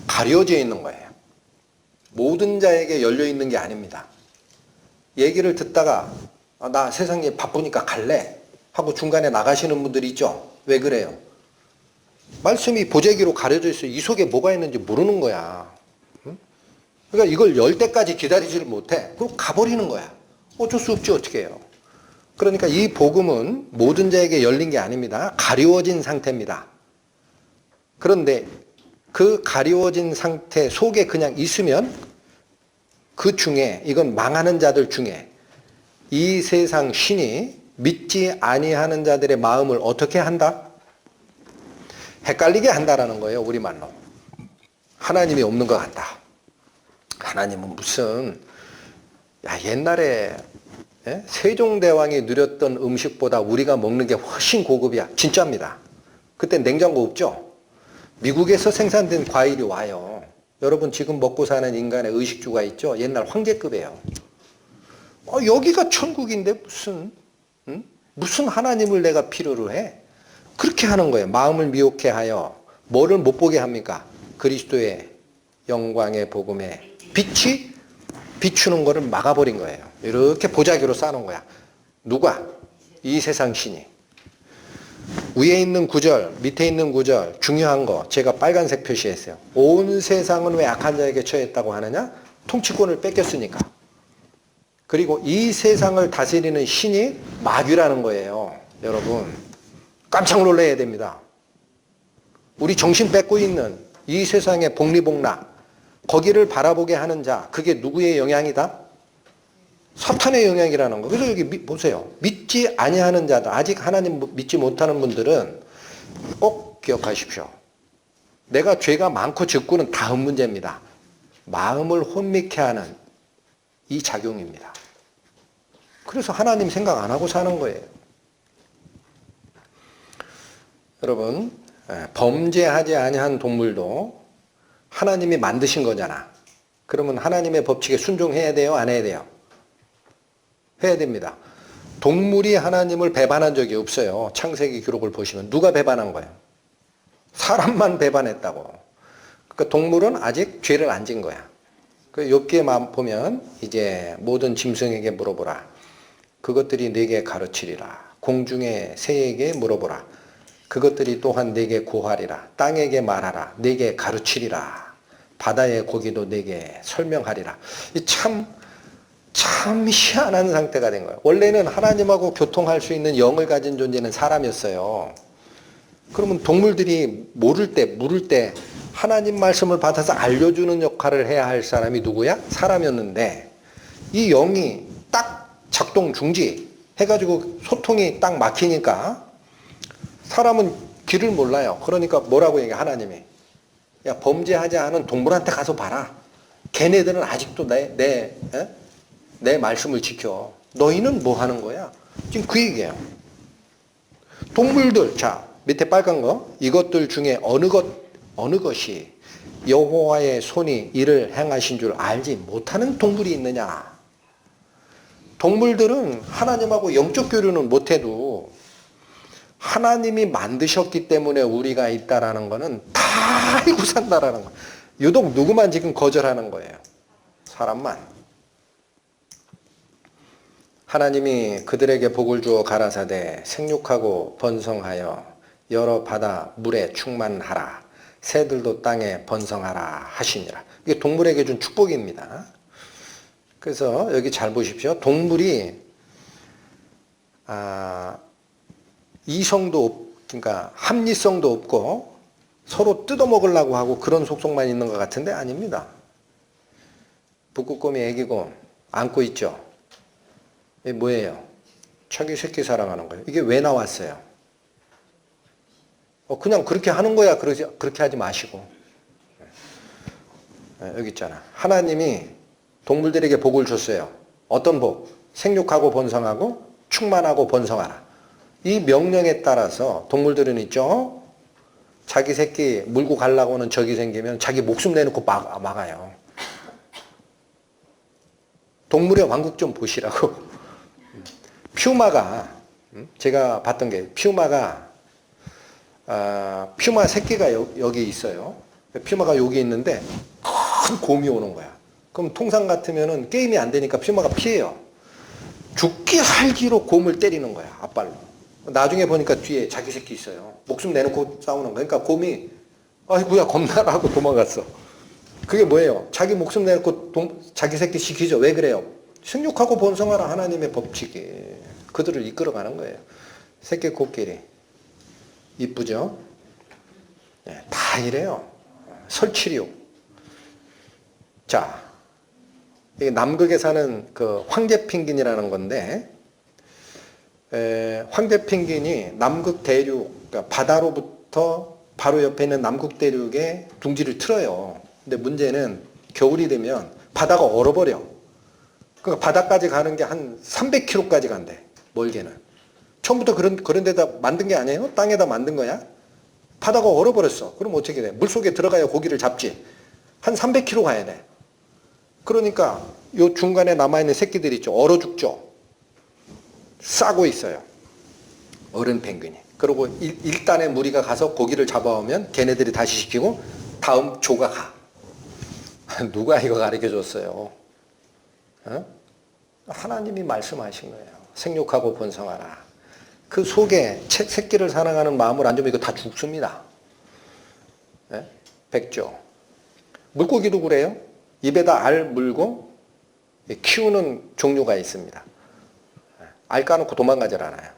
가려져 있는 거예요. 모든 자에게 열려 있는 게 아닙니다. 얘기를 듣다가 나 세상에 바쁘니까 갈래 하고 중간에 나가시는 분들이 있죠. 왜 그래요? 말씀이 보재기로 가려져 있어요. 이 속에 뭐가 있는지 모르는 거야. 그러니까 이걸 열 때까지 기다리지를 못해. 그럼 가버리는 거야. 어쩔 수 없지 어떻게 해요. 그러니까 이 복음은 모든 자에게 열린 게 아닙니다. 가리워진 상태입니다. 그런데 그 가리워진 상태 속에 그냥 있으면 그 중에 이건 망하는 자들 중에 이 세상 신이 믿지 아니하는 자들의 마음을 어떻게 한다? 헷갈리게 한다라는 거예요. 우리말로. 하나님이 없는 것 같다. 하나님은 무슨 옛날에 세종대왕이 누렸던 음식보다 우리가 먹는 게 훨씬 고급이야. 진짜입니다. 그때 냉장고 없죠? 미국에서 생산된 과일이 와요. 여러분 지금 먹고 사는 인간의 의식주가 있죠? 옛날 황제급이에요. 여기가 천국인데 무슨 하나님을 내가 필요로 해? 그렇게 하는 거예요. 마음을 미혹해 하여 뭐를 못 보게 합니까? 그리스도의 영광의 복음에 빛이 비추는 거를 막아버린 거예요. 이렇게 보자기로 쌓아놓은 거야. 누가? 이 세상 신이. 위에 있는 구절, 밑에 있는 구절 중요한 거 제가 빨간색 표시했어요. 온 세상은 왜 악한 자에게 처했다고 하느냐? 통치권을 뺏겼으니까. 그리고 이 세상을 다스리는 신이 마귀라는 거예요. 여러분 깜짝 놀라야 됩니다. 우리 정신 뺏고 있는 이 세상의 복리복락, 거기를 바라보게 하는 자, 그게 누구의 영향이다? 사탄의 영향이라는 거. 그래서 여기 보세요. 믿지 아니하는 자들, 아직 하나님 믿지 못하는 분들은 꼭 기억하십시오. 내가 죄가 많고 적고는 다음 문제입니다. 마음을 혼미케 하는 이 작용입니다. 그래서 하나님 생각 안 하고 사는 거예요. 여러분, 범죄하지 아니한 동물도 하나님이 만드신 거잖아. 그러면 하나님의 법칙에 순종해야 돼요? 안 해야 돼요? 해야 됩니다. 동물이 하나님을 배반한 적이 없어요. 창세기 기록을 보시면 누가 배반한 거예요? 사람만 배반했다고. 그러니까 동물은 아직 죄를 안 진 거야. 그 욥기에 보면 이제 모든 짐승에게 물어보라. 그것들이 내게 가르치리라. 공중의 새에게 물어보라. 그것들이 또한 내게 고하리라. 땅에게 말하라. 내게 가르치리라. 바다의 고기도 내게 설명하리라. 참 희한한 상태가 된 거예요. 원래는 하나님하고 교통할 수 있는 영을 가진 존재는 사람이었어요. 그러면 동물들이 물을 때 하나님 말씀을 받아서 알려주는 역할을 해야 할 사람이 누구야? 사람이었는데 이 영이 딱 작동 중지 해가지고 소통이 딱 막히니까 사람은 길을 몰라요. 그러니까 뭐라고 얘기해 하나님이. 야, 범죄하지 않은 동물한테 가서 봐라. 걔네들은 아직도 내 말씀을 지켜. 너희는 뭐 하는 거야? 지금 그 얘기예요. 동물들, 자, 밑에 빨간 거, 이것들 중에 어느 것이 여호와의 손이 이를 행하신 줄 알지 못하는 동물이 있느냐? 동물들은 하나님하고 영적 교류는 못해도 하나님이 만드셨기 때문에 우리가 있다라는 거는 다 알고 산다라는 거예요. 유독 누구만 지금 거절하는 거예요? 사람만. 하나님이 그들에게 복을 주어 가라사대 생육하고 번성하여 여러 바다 물에 충만하라. 새들도 땅에 번성하라 하시니라. 이게 동물에게 준 축복입니다. 그래서 여기 잘 보십시오. 동물이 이성도 그러니까 합리성도 없고 서로 뜯어먹으려고 하고 그런 속성만 있는 것 같은데 아닙니다. 북극곰이 애기곰 안고 있죠. 이게 뭐예요? 자기 새끼 사랑하는 거예요. 이게 왜 나왔어요? 그냥 그렇게 하는 거야. 그렇게 하지 마시고. 여기 있잖아. 하나님이 동물들에게 복을 줬어요. 어떤 복? 생육하고 번성하고 충만하고 번성하라. 이 명령에 따라서 동물들은 있죠. 자기 새끼 물고 가려고는 적이 생기면 자기 목숨 내놓고 막아요. 동물의 왕국 좀 보시라고. 퓨마가 제가 봤던 게 퓨마 새끼가 여기 있어요. 퓨마가 여기 있는데 큰 곰이 오는 거야. 그럼 통상 같으면은 게임이 안 되니까 퓨마가 피해요. 죽기 살기로 곰을 때리는 거야. 앞발로. 나중에 보니까 뒤에 자기 새끼 있어요. 목숨 내놓고 싸우는 거야. 그러니까 곰이 아이고야 겁나라 하고 도망갔어. 그게 뭐예요? 자기 목숨 내놓고 자기 새끼 시키죠. 왜 그래요? 생육하고 번성하라 하나님의 법칙이 그들을 이끌어가는 거예요. 새끼 코끼리 이쁘죠? 네, 다 이래요. 설치류. 자, 이게 남극에 사는 그 황제 펭귄이라는 건데 황제 펭귄이 남극 대륙 그러니까 바다로부터 바로 옆에 있는 남극 대륙에 둥지를 틀어요. 근데 문제는 겨울이 되면 바다가 얼어버려. 그러니까 바다까지 가는 게 한 300km까지 간대. 멀게는. 처음부터 그런 데다 만든 게 아니에요? 땅에다 만든 거야? 바다가 얼어버렸어. 그럼 어떻게 돼? 물속에 들어가야 고기를 잡지. 한 300km 가야 돼. 그러니까 요 중간에 남아있는 새끼들 있죠. 얼어 죽죠. 싸고 있어요. 어른 펭귄이. 그리고 일단의 무리가 가서 고기를 잡아오면 걔네들이 다시 시키고 다음 조가 가. 누가 이거 가르쳐 줬어요? 하나님이 말씀하신 거예요. 생육하고 번성하라. 그 속에 새끼를 사랑하는 마음을 안 주면 이거 다 죽습니다. 백조. 물고기도 그래요. 입에다 알 물고 키우는 종류가 있습니다. 알 까놓고 도망가질 않아요.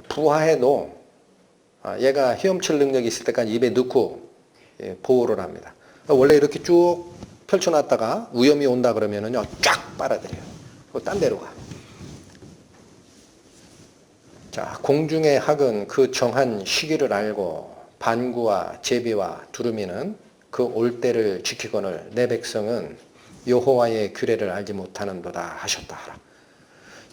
부화해도 얘가 헤엄칠 능력이 있을 때까지 입에 넣고 보호를 합니다. 원래 이렇게 쭉 펼쳐놨다가 위험이 온다 그러면은요, 쫙 빨아들여요. 딴 데로 가. 자, 공중의 학은 그 정한 시기를 알고 반구와 제비와 두루미는 그 올 때를 지키거늘 내 백성은 여호와의 규례를 알지 못하는도다 하셨다.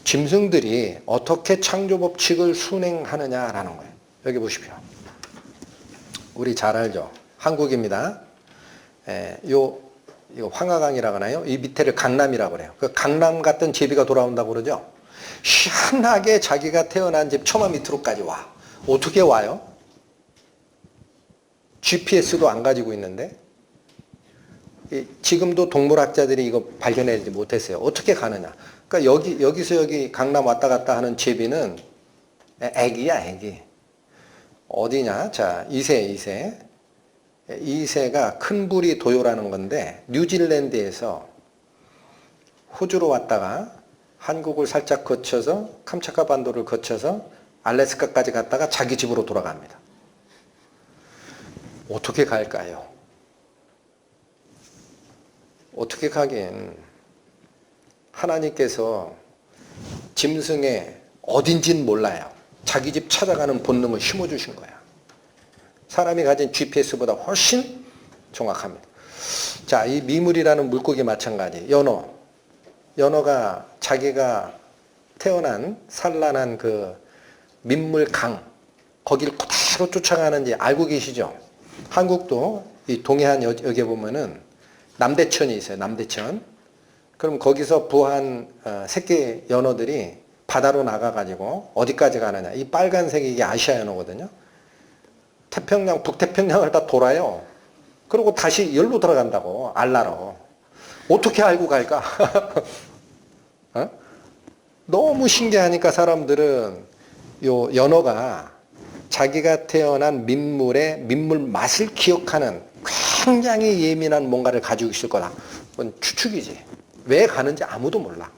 짐승들이 어떻게 창조 법칙을 순행하느냐라는 거예요. 여기 보십시오. 우리 잘 알죠? 한국입니다. 이거 황하강이라고 하나요? 이 밑에를 강남이라고 그래요. 그 강남 같은 제비가 돌아온다고 그러죠? 희한하게 자기가 태어난 집 처마 밑으로까지 와. 어떻게 와요? GPS도 안 가지고 있는데 지금도 동물학자들이 이거 발견하지 못했어요. 어떻게 가느냐? 그러니까 여기서 여기 강남 왔다 갔다 하는 제비는 애기야, 애기. 어디냐? 자, 이세. 이세가 큰 부리 도요라는 건데 뉴질랜드에서 호주로 왔다가 한국을 살짝 거쳐서 캄차카 반도를 거쳐서 알래스카까지 갔다가 자기 집으로 돌아갑니다. 어떻게 갈까요? 어떻게 가긴 하나님께서 짐승의 어딘진 몰라요. 자기 집 찾아가는 본능을 심어주신 거야. 사람이 가진 GPS보다 훨씬 정확합니다. 자, 이 미물이라는 물고기 마찬가지. 연어가 자기가 태어난 산란한 그 민물강 거기를 그대로 쫓아가는지 알고 계시죠? 한국도 이 동해안 여기에 보면은 남대천이 있어요. 남대천. 그럼 거기서 부한 새끼 연어들이 바다로 나가가지고 어디까지 가느냐. 이 빨간색이 이게 아시아 연어거든요. 태평양, 북태평양을 다 돌아요. 그리고 다시 열로 들어간다고, 알라로. 어떻게 알고 갈까? 어? 너무 신기하니까 사람들은 요 연어가 자기가 태어난 민물의 민물 맛을 기억하는 굉장히 예민한 뭔가를 가지고 있을 거다. 그건 추측이지. 왜 가는지 아무도 몰라.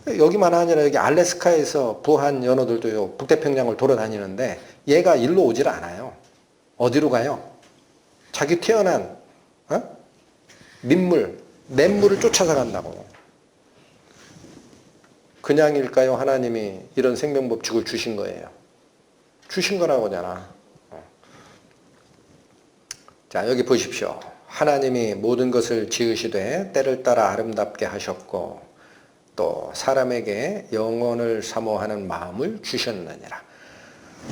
여기만 아니라 여기 알래스카에서 부한 연어들도 요 북태평양을 돌아다니는데 얘가 일로 오질 않아요. 어디로 가요? 자기 태어난 민물, 냇물을 쫓아서 간다고. 그냥일까요? 하나님이 이런 생명법칙을 주신 거예요. 주신 거라고잖아. 자, 여기 보십시오. 하나님이 모든 것을 지으시되 때를 따라 아름답게 하셨고 또 사람에게 영혼을 사모하는 마음을 주셨느니라.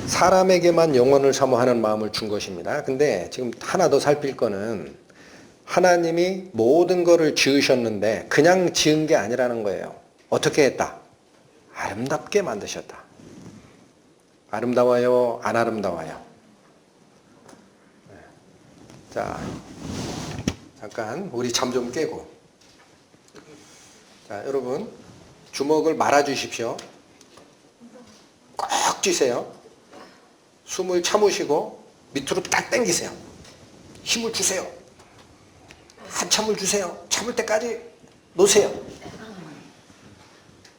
사람에게만 영혼을 사모하는 마음을 준 것입니다. 근데 지금 하나 더 살필 거는 하나님이 모든 것을 지으셨는데 그냥 지은 게 아니라는 거예요. 어떻게 했다? 아름답게 만드셨다. 아름다워요? 안 아름다워요? 자, 잠깐 우리 잠 좀 깨고. 자, 여러분 주먹을 말아 주십시오. 꼭 쥐세요. 숨을 참으시고 밑으로 딱 당기세요. 힘을 주세요. 한참을 주세요. 참을 때까지 놓으세요.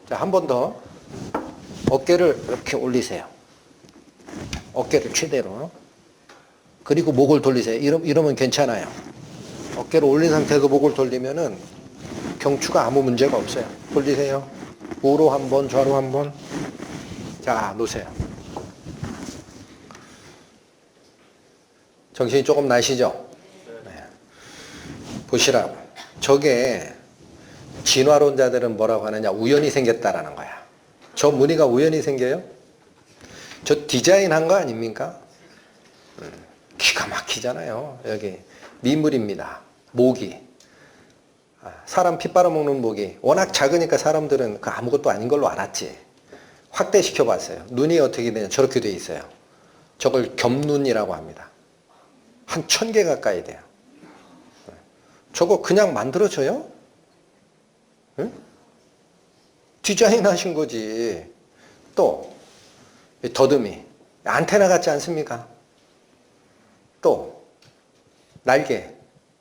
자, 한 번 더. 어깨를 이렇게 올리세요. 어깨를 최대로. 그리고 목을 돌리세요. 이러면 괜찮아요. 어깨를 올린 상태에서 목을 돌리면은 경추가 아무 문제가 없어요. 돌리세요. 우로 한 번, 좌로 한 번. 자, 놓으세요. 정신이 조금 나시죠? 네. 보시라고. 저게 진화론자들은 뭐라고 하느냐. 우연히 생겼다라는 거야. 저 무늬가 우연히 생겨요? 저 디자인한 거 아닙니까? 기가 막히잖아요. 여기 미물입니다. 모기. 사람 피 빨아먹는 모기. 워낙 작으니까 사람들은 그 아무것도 아닌 걸로 알았지. 확대시켜 봤어요. 눈이 어떻게 되냐. 저렇게 돼 있어요. 저걸 겹눈이라고 합니다. 한 1000개 가까이 돼요. 저거 그냥 만들어져요? 응? 디자인 하신 거지. 또 더듬이. 안테나 같지 않습니까? 또 날개.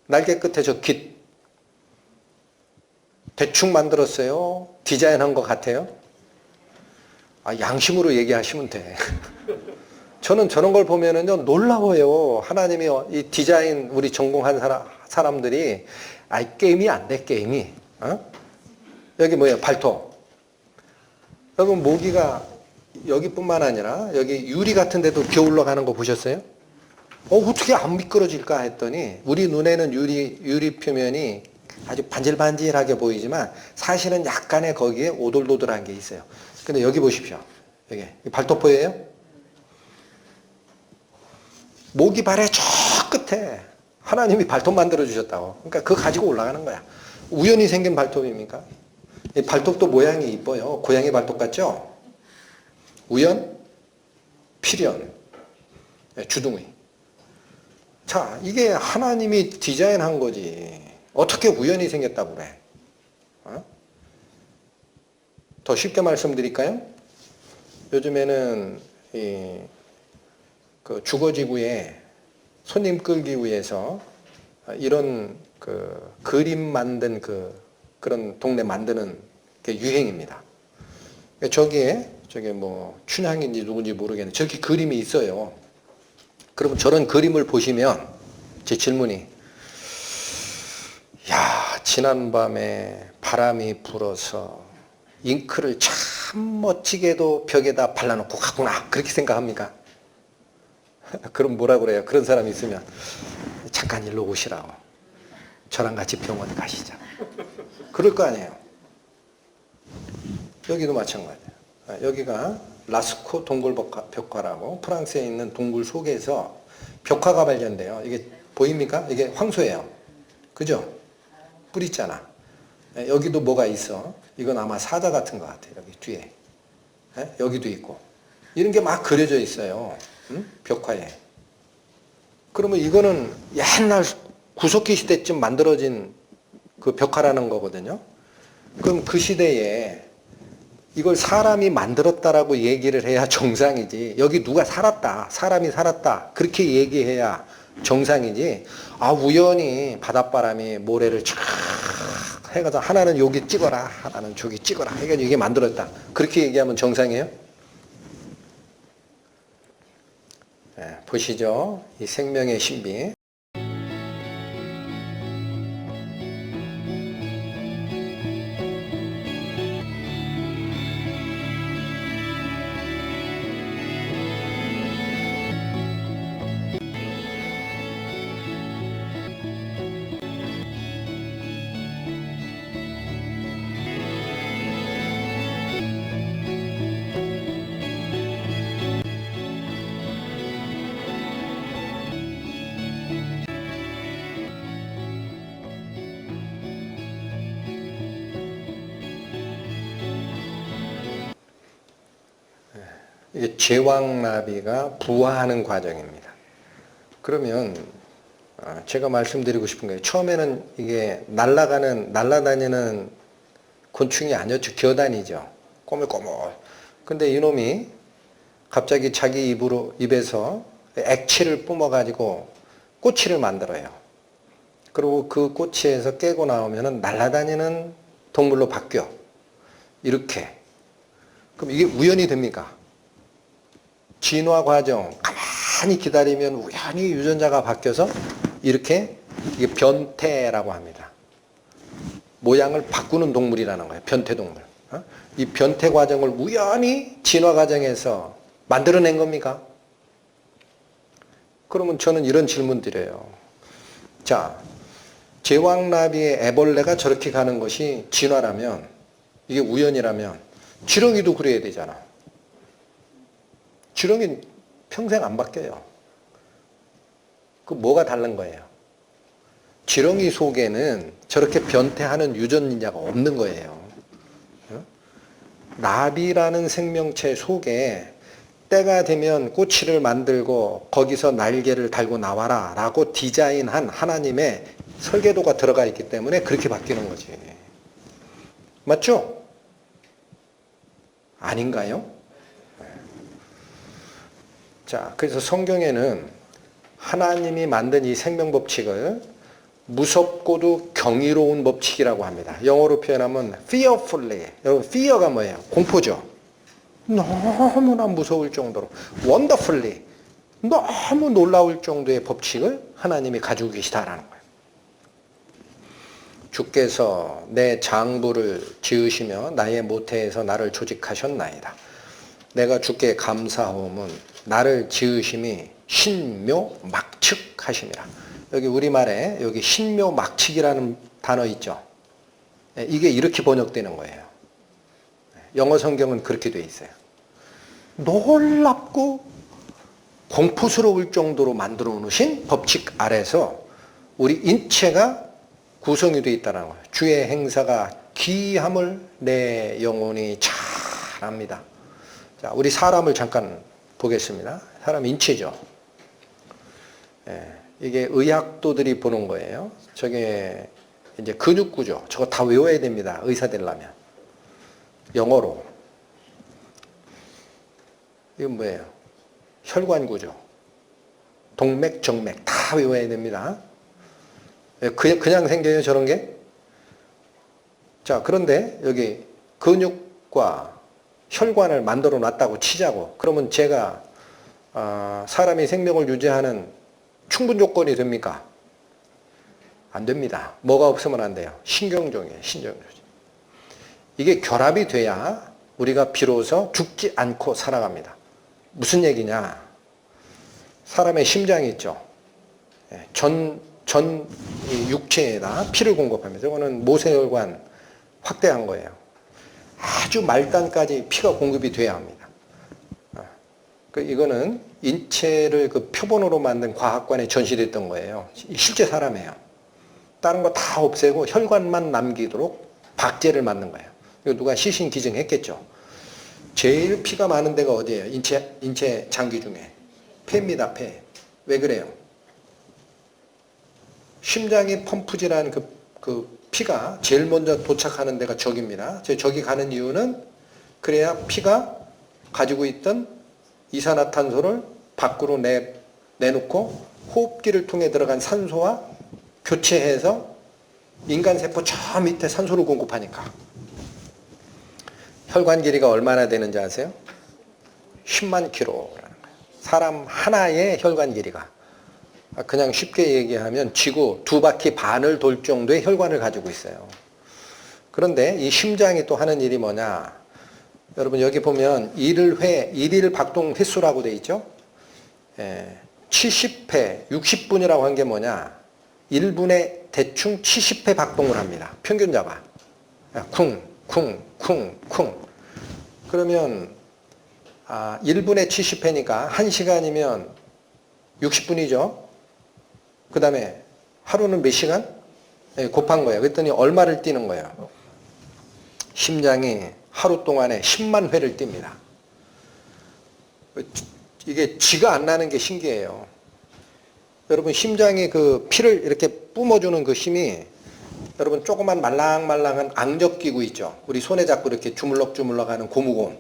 날개 끝에 저 깃. 대충 만들었어요? 디자인한 것 같아요? 양심으로 얘기하시면 돼. 저는 저런 걸 보면은요, 놀라워요. 하나님이 이 디자인, 우리 전공한 사람들이, 아이, 게임이 안 돼, 게임이. 어? 여기 뭐예요? 발톱. 여러분, 모기가 여기뿐만 아니라, 여기 유리 같은 데도 기어 올라가는 거 보셨어요? 어떻게 안 미끄러질까 했더니, 우리 눈에는 유리 표면이 아주 반질반질하게 보이지만, 사실은 약간의 거기에 오돌도돌한 게 있어요. 근데 여기 보십시오. 여기. 발톱 보여요? 모기 발의 저 끝에 하나님이 발톱 만들어 주셨다고. 그러니까 그거 가지고 올라가는 거야. 우연히 생긴 발톱입니까? 이 발톱도 모양이 이뻐요. 고양이 발톱 같죠? 우연, 필연, 주둥이. 자, 이게 하나님이 디자인한 거지. 어떻게 우연히 생겼다고 그래? 어? 더 쉽게 말씀드릴까요? 요즘에는 그 주거지구에 손님 끌기 위해서 이런 그 그림 만든 그런 동네 만드는 게 유행입니다. 저기에 뭐 춘향인지 누군지 모르겠는데 저렇게 그림이 있어요. 그러면 저런 그림을 보시면 제 질문이, 야, 지난밤에 바람이 불어서 잉크를 참 멋지게도 벽에다 발라놓고 가구나, 그렇게 생각합니까? 그럼 뭐라 그래요? 그런 사람이 있으면 잠깐 일로 오시라고. 저랑 같이 병원 가시자. 그럴 거 아니에요. 여기도 마찬가지예요. 여기가 라스코 동굴 벽화라고 프랑스에 있는 동굴 속에서 벽화가 발견돼요. 이게 보입니까? 이게 황소예요. 그죠? 뿔 있잖아. 여기도 뭐가 있어. 이건 아마 사자 같은 것 같아요. 여기 뒤에. 여기도 있고. 이런 게 막 그려져 있어요. 벽화에. 그러면 이거는 옛날 구석기 시대쯤 만들어진 그 벽화라는 거거든요. 그럼 그 시대에 이걸 사람이 만들었다라고 얘기를 해야 정상이지. 여기 누가 살았다, 사람이 살았다, 그렇게 얘기해야 정상이지. 우연히 바닷바람이 모래를 쫙 해가지고 하나는 여기 찍어라, 하나는 저기 찍어라 해가지고 이게 만들었다, 그렇게 얘기하면 정상이에요? 보시죠. 이 생명의 신비. 이게 제왕나비가 부화하는 과정입니다. 그러면 제가 말씀드리고 싶은 거예요. 처음에는 이게 날아다니는 곤충이 아니었죠. 기어다니죠. 꼬물꼬물. 근데 이놈이 갑자기 자기 입에서 액체를 뿜어가지고 꼬치를 만들어요. 그리고 그 꼬치에서 깨고 나오면 날아다니는 동물로 바뀌어. 이렇게. 그럼 이게 우연이 됩니까? 진화 과정 가만히 기다리면 우연히 유전자가 바뀌어서 이렇게, 이게 변태라고 합니다. 모양을 바꾸는 동물이라는 거예요. 변태동물. 이 변태 과정을 우연히 진화 과정에서 만들어낸 겁니까? 그러면 저는 이런 질문 드려요. 자, 제왕나비의 애벌레가 저렇게 가는 것이 진화라면, 이게 우연이라면 지렁이도 그래야 되잖아. 지렁이 평생 안 바뀌어요. 그 뭐가 다른 거예요? 지렁이 속에는 저렇게 변태하는 유전자가 없는 거예요. 나비라는 생명체 속에 때가 되면 꼬치를 만들고 거기서 날개를 달고 나와라 라고 디자인한 하나님의 설계도가 들어가 있기 때문에 그렇게 바뀌는 거지. 맞죠? 아닌가요? 자, 그래서 성경에는 하나님이 만든 이 생명 법칙을 무섭고도 경이로운 법칙이라고 합니다. 영어로 표현하면 fearfully. 여러분, fear가 뭐예요? 공포죠. 너무나 무서울 정도로 wonderfully. 너무 놀라울 정도의 법칙을 하나님이 가지고 계시다라는 거예요. 주께서 내 장부를 지으시며 나의 모태에서 나를 조직하셨나이다. 내가 주께 감사하오면 나를 지으심이 신묘막측하심이라. 여기 우리말에 여기 신묘막측이라는 단어 있죠. 이게 이렇게 번역되는 거예요. 영어 성경은 그렇게 돼 있어요. 놀랍고 공포스러울 정도로 만들어 놓으신 법칙 아래서 우리 인체가 구성이 되어 있다는 거예요. 주의 행사가 기함을 내 영혼이 잘 압니다. 자, 우리 사람을 잠깐 보겠습니다. 사람 인체죠. 이게 의학도들이 보는 거예요. 저게 이제 근육구조. 저거 다 외워야 됩니다. 의사 되려면. 영어로. 이건 뭐예요? 혈관구조. 동맥, 정맥 다 외워야 됩니다. 그냥 생겨요, 저런 게? 자, 그런데 여기 근육과 혈관을 만들어 놨다고 치자고. 그러면 제가 사람이 생명을 유지하는 충분 조건이 됩니까? 안 됩니다. 뭐가 없으면 안 돼요? 신경종이에요. 신경종. 이게 결합이 돼야 우리가 비로소 죽지 않고 살아갑니다. 무슨 얘기냐? 사람의 심장이 있죠. 전 육체에다 피를 공급합니다. 이거는 모세혈관 확대한 거예요. 아주 말단까지 피가 공급이 돼야 합니다. 이거는 인체를 그 표본으로 만든 과학관에 전시됐던 거예요. 실제 사람이에요. 다른 거 다 없애고 혈관만 남기도록 박제를 만든 거예요. 이거 누가 시신기증했겠죠. 제일 피가 많은 데가 어디예요? 인체 장기 중에. 폐입니다, 폐. 왜 그래요? 심장이 펌프질한 그 피가 제일 먼저 도착하는 데가 저기입니다. 저기 가는 이유는 그래야 피가 가지고 있던 이산화탄소를 밖으로 내놓고 호흡기를 통해 들어간 산소와 교체해서 인간세포 저 밑에 산소를 공급하니까. 혈관 길이가 얼마나 되는지 아세요? 10만 킬로라는 거예요. 사람 하나의 혈관 길이가. 그냥 쉽게 얘기하면 지구 2바퀴 반을 돌 정도의 혈관을 가지고 있어요. 그런데 이 심장이 또 하는 일이 뭐냐? 여러분 여기 보면 일일 박동 횟수라고 돼 있죠? 70회, 60분이라고 한 게 뭐냐? 1분에 대충 70회 박동을 합니다. 평균 잡아. 쿵, 쿵, 쿵, 쿵. 그러면 1분에 70회니까 1시간이면 60분이죠. 그 다음에 하루는 몇 시간? 곱한 거예요. 그랬더니 얼마를 뛰는 거예요? 심장이 하루 동안에 10만 회를 뜁니다. 이게 쥐가 안 나는 게 신기해요. 여러분 심장이 그 피를 이렇게 뿜어주는 그 힘이 여러분 조그만 말랑말랑한 악력기구 있죠. 우리 손에 잡고 이렇게 주물럭주물럭 하는 고무공.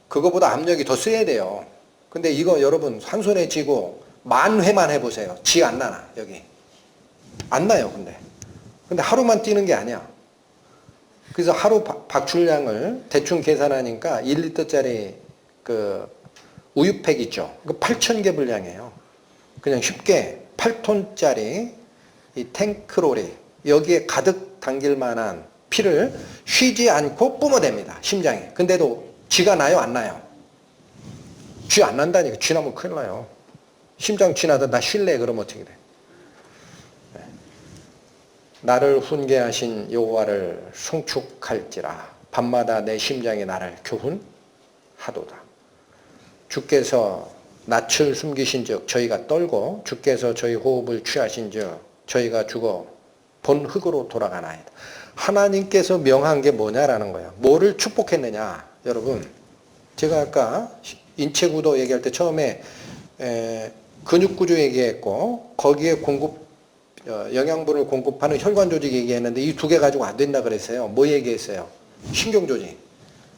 그거보다 압력이 더 세야 돼요. 근데 이거 여러분 한 손에 쥐고 10,000회만 해보세요. 쥐 안 나나 여기. 안 나요 근데 하루만 뛰는 게 아니야. 그래서 하루 박출량을 대충 계산하니까 1리터짜리 그 우유팩 있죠. 그 8,000개 분량이에요. 그냥 쉽게 8톤짜리 이 탱크로리 여기에 가득 담길 만한 피를 쉬지 않고 뿜어댑니다. 심장에. 근데도 쥐가 나요? 안 나요? 쥐 안 난다니까. 쥐 나면 큰일 나요. 심장 쥐 나다 나 쉴래? 그러면 어떻게 돼? 나를 훈계하신 여호와를 송축할지라 밤마다 내 심장이 나를 교훈하도다. 주께서 낯을 숨기신 즉 저희가 떨고 주께서 저희 호흡을 취하신 즉 저희가 죽어 본 흙으로 돌아가나이다. 하나님께서 명한 게 뭐냐라는 거예요. 뭐를 축복했느냐. 여러분 제가 아까 인체구도 얘기할 때 처음에 근육구조 얘기했고 거기에 영양분을 공급하는 혈관 조직 얘기했는데 이 두 개 가지고 안 된다 그랬어요. 뭐 얘기했어요? 신경 조직.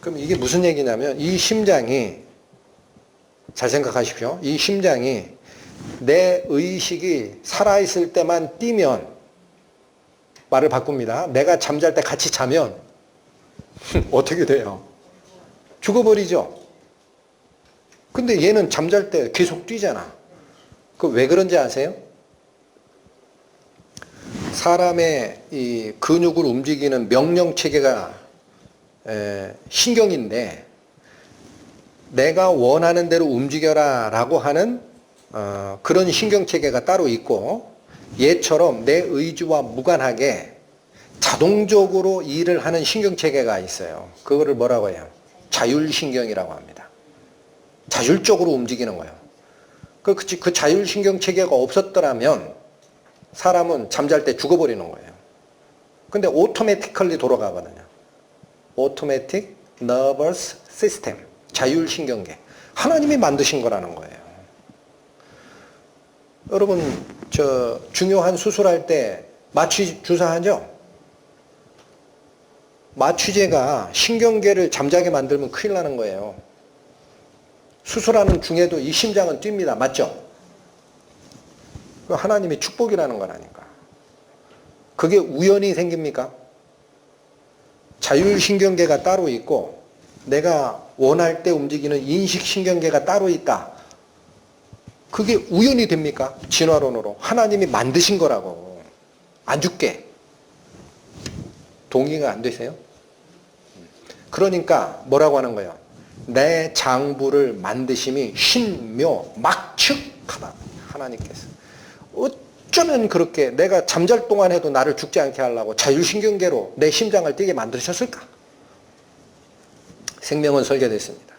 그럼 이게 무슨 얘기냐면 이 심장이 잘 생각하십시오. 이 심장이 내 의식이 살아있을 때만 뛰면 말을 바꿉니다. 내가 잠잘 때 같이 자면 어떻게 돼요? 죽어버리죠. 근데 얘는 잠잘 때 계속 뛰잖아. 그 왜 그런지 아세요? 사람의 이 근육을 움직이는 명령 체계가 신경인데, 내가 원하는 대로 움직여라 라고 하는 그런 신경 체계가 따로 있고, 얘처럼 내 의지와 무관하게 자동적으로 일을 하는 신경 체계가 있어요. 그거를 뭐라고 해요? 자율신경이라고 합니다. 자율적으로 움직이는 거예요. 그 자율신경 체계가 없었더라면 사람은 잠잘 때 죽어버리는 거예요. 근데 오토매티컬리 돌아가거든요. 오토매틱 너버스 시스템, 자율신경계. 하나님이 만드신 거라는 거예요. 여러분, 중요한 수술할 때 마취 주사하죠? 마취제가 신경계를 잠자게 만들면 큰일 나는 거예요. 수술하는 중에도 이 심장은 뜁니다. 맞죠? 하나님이 축복이라는 거라니까. 그게 우연히 생깁니까? 자율신경계가 따로 있고 내가 원할 때 움직이는 인식신경계가 따로 있다. 그게 우연이 됩니까? 진화론으로. 하나님이 만드신 거라고. 안 죽게. 동의가 안 되세요? 그러니까 뭐라고 하는 거예요? 내 장부를 만드심이 신묘막측하다. 하나님께서. 어쩌면 그렇게 내가 잠잘 동안 해도 나를 죽지 않게 하려고 자율신경계로 내 심장을 뛰게 만드셨을까? 생명은 설계됐습니다.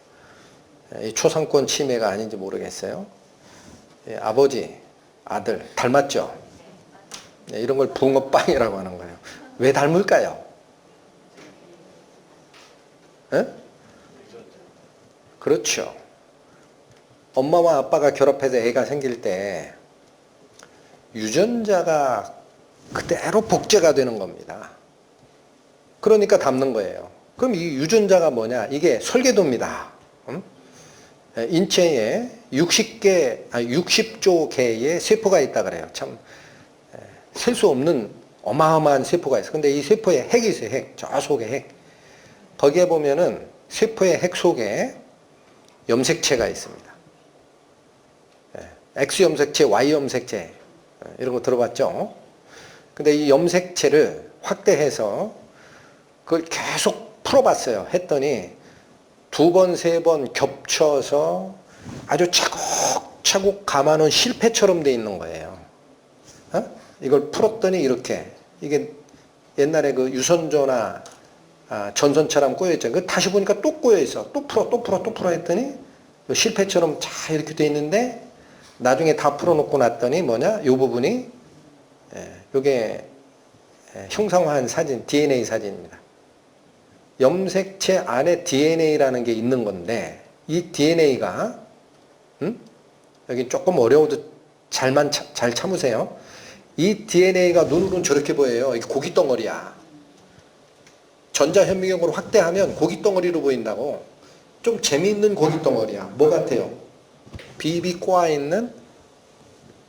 이 초상권 침해가 아닌지 모르겠어요. 아버지, 아들 닮았죠? 이런 걸 붕어빵이라고 하는 거예요. 왜 닮을까요? 에? 그렇죠. 엄마와 아빠가 결합해서 애가 생길 때 유전자가 그대로 복제가 되는 겁니다. 그러니까 닮는 거예요. 그럼 이 유전자가 뭐냐? 이게 설계도입니다. 인체에 60조 개의 세포가 있다 그래요. 참 셀 수 없는 어마어마한 세포가 있어요. 근데 이 세포에 핵이 있어요. 핵. 저 속에 핵. 거기에 보면은 세포의 핵 속에 염색체가 있습니다. X 염색체, Y 염색체 이런 거 들어봤죠? 근데 이 염색체를 확대해서 그걸 계속 풀어봤어요. 했더니 2번, 3번 겹쳐서 아주 차곡차곡 감아놓은 실패처럼 돼 있는 거예요. 이걸 풀었더니 이렇게, 이게 옛날에 그 유선조나 전선처럼 꼬여있죠. 그 다시 보니까 또 꼬여있어. 또 풀어 했더니 실패처럼 잘 이렇게 돼 있는데 나중에 다 풀어놓고 났더니 뭐냐? 이 부분이 이게 형상화한 사진, DNA 사진입니다. 염색체 안에 DNA라는 게 있는 건데 이 DNA가 여기 조금 어려워도 잘 참으세요. 이 DNA가 눈으로는 저렇게 보여요. 이게 고깃덩어리야. 전자현미경으로 확대하면 고깃덩어리로 보인다고. 좀 재미있는 고깃덩어리야. 뭐 같아요? 비비 꼬아있는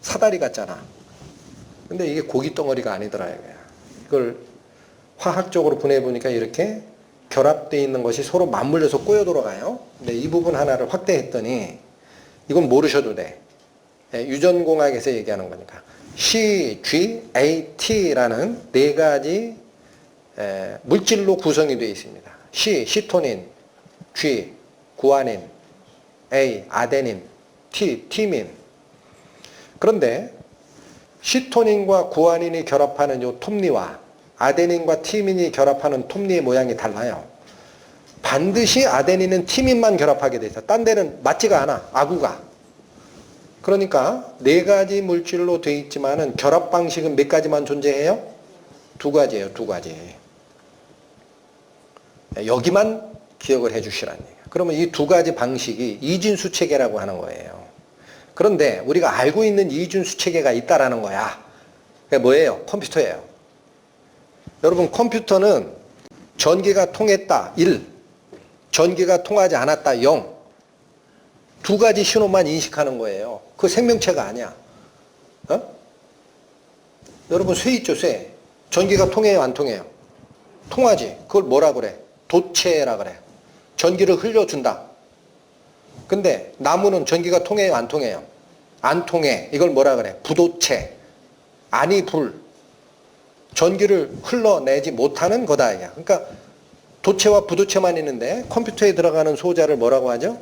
사다리 같잖아. 근데 이게 고깃덩어리가 아니더라 이거야. 이걸 화학적으로 분해해보니까 이렇게 결합되어 있는 것이 서로 맞물려서 꼬여 돌아가요. 근데 이 부분 하나를 확대했더니 이건 모르셔도 돼. 유전공학에서 얘기하는 거니까. CGAT라는 4가지 물질로 구성이 되어 있습니다. 시토닌, G, 구아닌, A, 아데닌, 티민. 그런데 시토닌과 구아닌이 결합하는 요 톱니와 아데닌과 티민이 결합하는 톱니의 모양이 달라요. 반드시 아데닌은 티민만 결합하게 돼 있어. 딴 데는 맞지가 않아. 아구가. 그러니까 4가지 물질로 되어 있지만은 결합 방식은 몇 가지만 존재해요? 2가지예요. 2가지. 여기만 기억을 해 주시라는 얘기예요. 그러면 이 2가지 방식이 이진수 체계라고 하는 거예요. 그런데 우리가 알고 있는 이진수 체계가 있다라는 거야. 그게 뭐예요? 컴퓨터예요. 여러분 컴퓨터는 전기가 통했다 1, 전기가 통하지 않았다 0. 2가지 신호만 인식하는 거예요. 그 생명체가 아니야. 여러분 쇠 있죠, 쇠. 전기가 통해요, 안 통해요? 통하지. 그걸 뭐라 그래? 도체라 그래. 전기를 흘려준다. 근데 나무는 전기가 통해요, 안 통해요? 안 통해. 이걸 뭐라 그래? 부도체. 아니 불. 전기를 흘러내지 못하는 거다. 그러니까 도체와 부도체만 있는데 컴퓨터에 들어가는 소자를 뭐라고 하죠?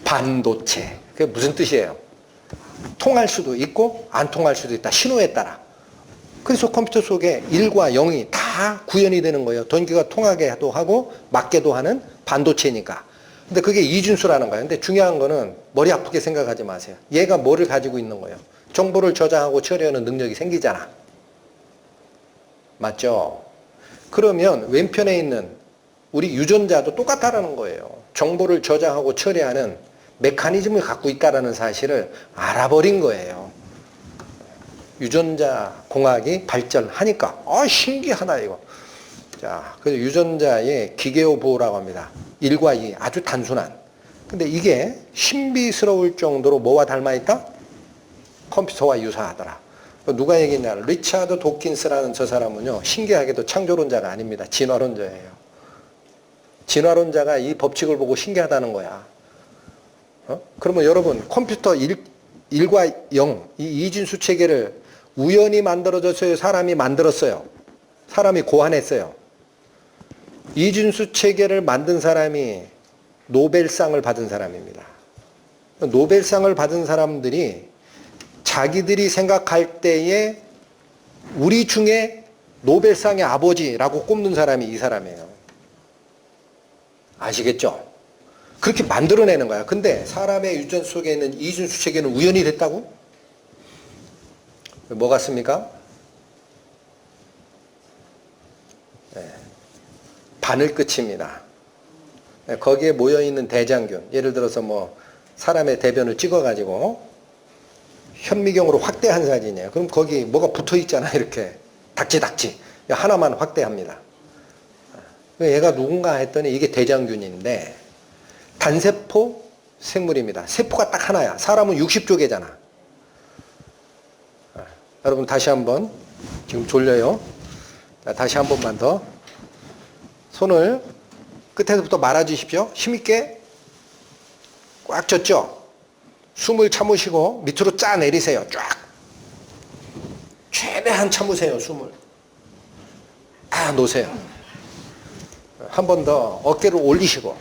반도체. 그게 무슨 뜻이에요? 통할 수도 있고 안 통할 수도 있다. 신호에 따라. 그래서 컴퓨터 속에 1과 0이 다 구현이 되는 거예요. 전기가 통하게도 하고 막게도 하는 반도체니까. 근데 그게 이준수라는 거예요. 근데 중요한 거는 머리 아프게 생각하지 마세요. 얘가 뭐를 가지고 있는 거예요? 정보를 저장하고 처리하는 능력이 생기잖아. 맞죠? 그러면 왼편에 있는 우리 유전자도 똑같다라는 거예요. 정보를 저장하고 처리하는 메커니즘을 갖고 있다는 사실을 알아버린 거예요. 유전자 공학이 발전하니까 신기하다 이거. 자, 그래서 유전자의 기계호 보호라고 합니다. 1과 2 아주 단순한. 근데 이게 신비스러울 정도로 뭐와 닮아 있다? 컴퓨터와 유사하더라. 누가 얘기했냐? 리차드 도킨스라는 저 사람은요, 신기하게도 창조론자가 아닙니다. 진화론자예요. 진화론자가 이 법칙을 보고 신기하다는 거야. 그러면 여러분, 컴퓨터 1과 0, 이 이진수 체계를 우연히 만들어졌어요? 사람이 만들었어요? 사람이 고안했어요? 이진수 체계를 만든 사람이 노벨상을 받은 사람입니다. 노벨상을 받은 사람들이 자기들이 생각할 때에 우리 중에 노벨상의 아버지라고 꼽는 사람이 이 사람이에요. 아시겠죠? 그렇게 만들어내는 거야. 근데 사람의 유전 속에 있는 이준수 체계는 우연히 됐다고? 뭐 같습니까? 네. 바늘 끝입니다. 네. 거기에 모여있는 대장균, 예를 들어서 뭐 사람의 대변을 찍어가지고 현미경으로 확대한 사진이에요. 그럼 거기 뭐가 붙어 있잖아, 이렇게. 닥지. 하나만 확대합니다. 얘가 누군가 했더니 이게 대장균인데, 단세포 생물입니다. 세포가 딱 하나야. 사람은 60조 개잖아. 여러분 다시 한번, 지금 졸려요. 자, 다시 한 번만 더. 손을 끝에서부터 말아주십시오. 힘있게 꽉 젖죠? 숨을 참으시고 밑으로 짜 내리세요. 쫙. 최대한 참으세요, 숨을. 다 놓으세요. 한 번 더 어깨를 올리시고.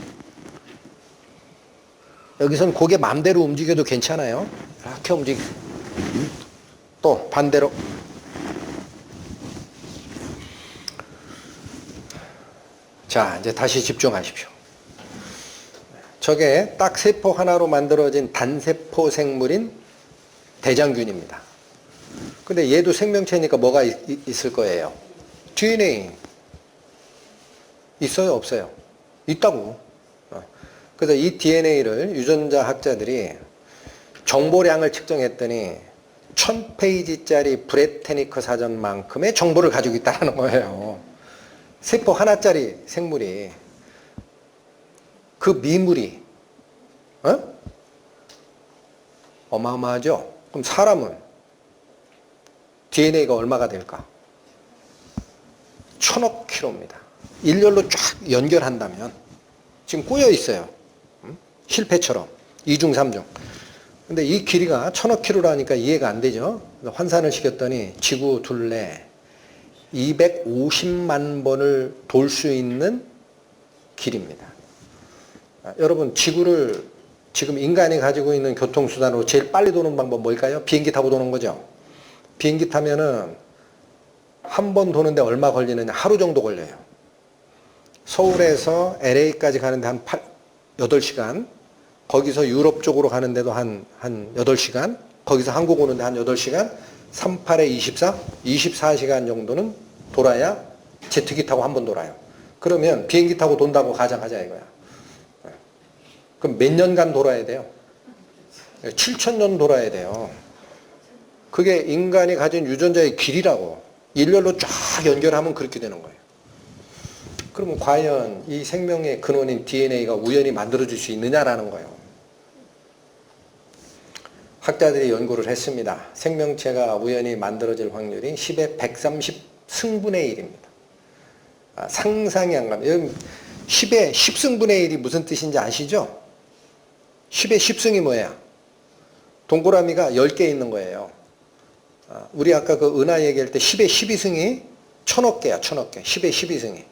여기선 고개 마음대로 움직여도 괜찮아요. 이렇게 움직이고. 또 반대로. 자, 이제 다시 집중하십시오. 저게 딱 세포 하나로 만들어진 단세포 생물인 대장균입니다. 근데 얘도 생명체니까 뭐가 있을 거예요? DNA. 있어요? 없어요? 있다고. 그래서 이 DNA를 유전자 학자들이 정보량을 측정했더니 1000페이지짜리 브레테니커 사전만큼의 정보를 가지고 있다는 거예요. 세포 하나짜리 생물이. 그 미물이 어마어마하죠? 그럼 사람은 DNA가 얼마가 될까? 1000억 킬로입니다. 일렬로 쫙 연결한다면 지금 꼬여 있어요. 실패처럼 2중 3중. 근데 이 길이가 1000억 킬로라니까 이해가 안 되죠? 환산을 시켰더니 지구 둘레 250만 번을 돌 수 있는 길입니다. 여러분, 지구를 지금 인간이 가지고 있는 교통수단으로 제일 빨리 도는 방법 뭘까요? 비행기 타고 도는 거죠. 비행기 타면은 한 번 도는데 얼마 걸리느냐? 하루 정도 걸려요. 서울에서 LA까지 가는데 한 8시간, 거기서 유럽 쪽으로 가는데도 한 8시간, 거기서 한국 오는데 한 8시간, 38에 24, 24시간 정도는 돌아야 제트기 타고 한 번 돌아요. 그러면 비행기 타고 돈다고 가정하자 이거야. 그럼 몇 년간 돌아야 돼요? 7,000년 돌아야 돼요. 그게 인간이 가진 유전자의 길이라고. 일렬로 쫙 연결하면 그렇게 되는 거예요. 그러면 과연 이 생명의 근원인 DNA가 우연히 만들어질 수 있느냐라는 거예요. 학자들이 연구를 했습니다. 생명체가 우연히 만들어질 확률이 10의 130 승분의 1입니다. 상상이 안 갑니다. 10의 10승분의 1이 무슨 뜻인지 아시죠? 10의 10승이 뭐야? 동그라미가 10개 있는 거예요. 우리 아까 그 은하 얘기할 때 10의 12승이 1000억 개야, 1000억 개. 10의 12승이.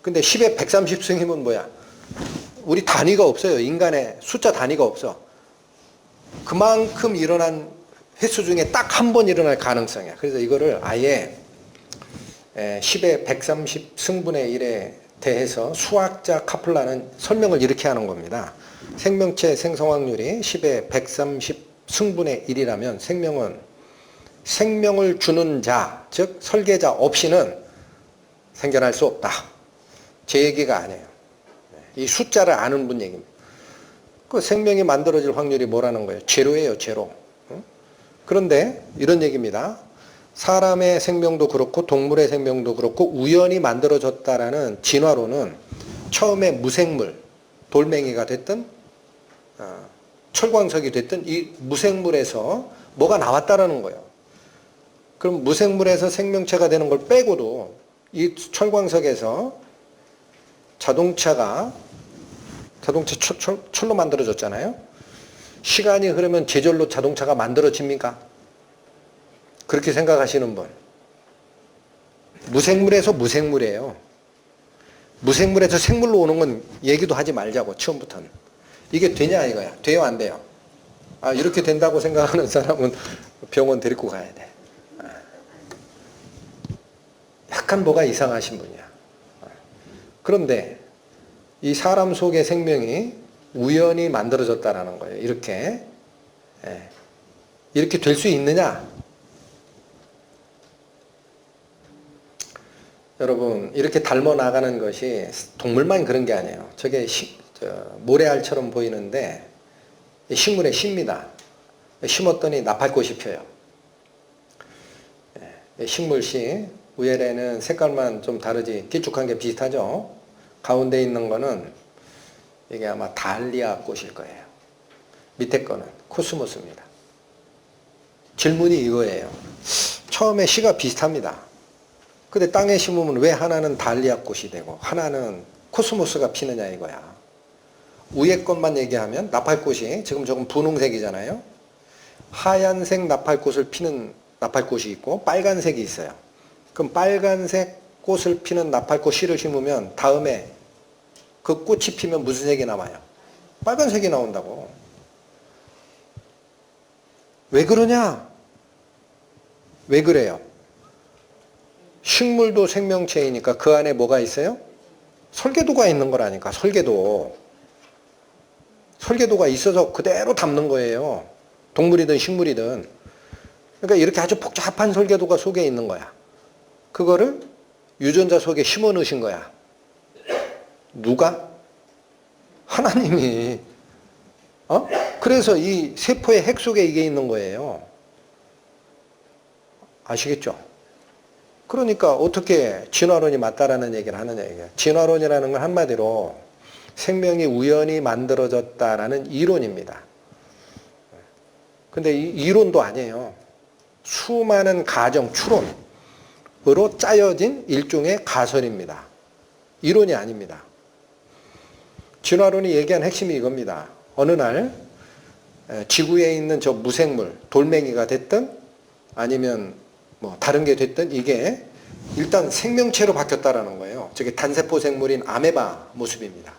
근데 10의 130승이면 뭐야? 우리 단위가 없어요. 인간의 숫자 단위가 없어. 그만큼 일어난 횟수 중에 딱 한 번 일어날 가능성이야. 그래서 이거를 아예 10의 130승분의 1에 대해서 수학자 카플라는 설명을 이렇게 하는 겁니다. 생명체 생성 확률이 10의 130승분의 1이라면 생명은 생명을 주는 자, 즉 설계자 없이는 생겨날 수 없다. 제 얘기가 아니에요. 이 숫자를 아는 분 얘기입니다. 그 생명이 만들어질 확률이 뭐라는 거예요? 제로예요, 제로. 그런데 이런 얘기입니다. 사람의 생명도 그렇고 동물의 생명도 그렇고 우연히 만들어졌다라는 진화론은 처음에 무생물, 돌멩이가 됐든 철광석이 됐든 이 무생물에서 뭐가 나왔다라는 거예요. 그럼 무생물에서 생명체가 되는 걸 빼고도 이 철광석에서 자동차 철로 만들어졌잖아요. 시간이 흐르면 제절로 자동차가 만들어집니까? 그렇게 생각하시는 분. 무생물에서 무생물이에요. 무생물에서 생물로 오는 건 얘기도 하지 말자고, 처음부터는. 이게 되냐 이거야. 돼요 안 돼요? 이렇게 된다고 생각하는 사람은 병원 데리고 가야 돼. 약간 뭐가 이상하신 분이야. 그런데 이 사람 속의 생명이 우연히 만들어졌다라는 거예요. 이렇게 될 수 있느냐? 여러분, 이렇게 닮아 나가는 것이 동물만 그런 게 아니에요. 저게 모래알처럼 보이는데 식물의 씨입니다. 심었더니 나팔꽃이 펴요. 식물씨 위에는 색깔만 좀 다르지 길쭉한 게 비슷하죠. 가운데 있는 거는 이게 아마 달리아 꽃일 거예요. 밑에 거는 코스모스입니다. 질문이 이거예요. 처음에 씨가 비슷합니다. 근데 땅에 심으면 왜 하나는 달리아 꽃이 되고 하나는 코스모스가 피느냐 이거야. 위에 것만 얘기하면 나팔꽃이 지금 조금 분홍색이잖아요. 하얀색 나팔꽃을 피는 나팔꽃이 있고 빨간색이 있어요. 그럼 빨간색 꽃을 피는 나팔꽃 씨를 심으면 다음에 그 꽃이 피면 무슨 색이 남아요? 빨간색이 나온다고. 왜 그러냐? 왜 그래요? 식물도 생명체이니까 그 안에 뭐가 있어요? 설계도가 있는 거라니까. 설계도가 있어서 그대로 담는 거예요. 동물이든 식물이든. 그러니까 이렇게 아주 복잡한 설계도가 속에 있는 거야. 그거를 유전자 속에 심어 넣으신 거야. 누가? 하나님이. 그래서 이 세포의 핵 속에 이게 있는 거예요. 아시겠죠? 그러니까 어떻게 진화론이 맞다라는 얘기를 하느냐 이게. 진화론이라는 건 한마디로 생명이 우연히 만들어졌다라는 이론입니다. 근데 이 이론도 아니에요. 수많은 가정, 추론으로 짜여진 일종의 가설입니다. 이론이 아닙니다. 진화론이 얘기한 핵심이 이겁니다. 어느 날 지구에 있는 저 무생물, 돌멩이가 됐든 아니면 뭐 다른 게 됐든 이게 일단 생명체로 바뀌었다라는 거예요. 저게 단세포 생물인 아메바 모습입니다.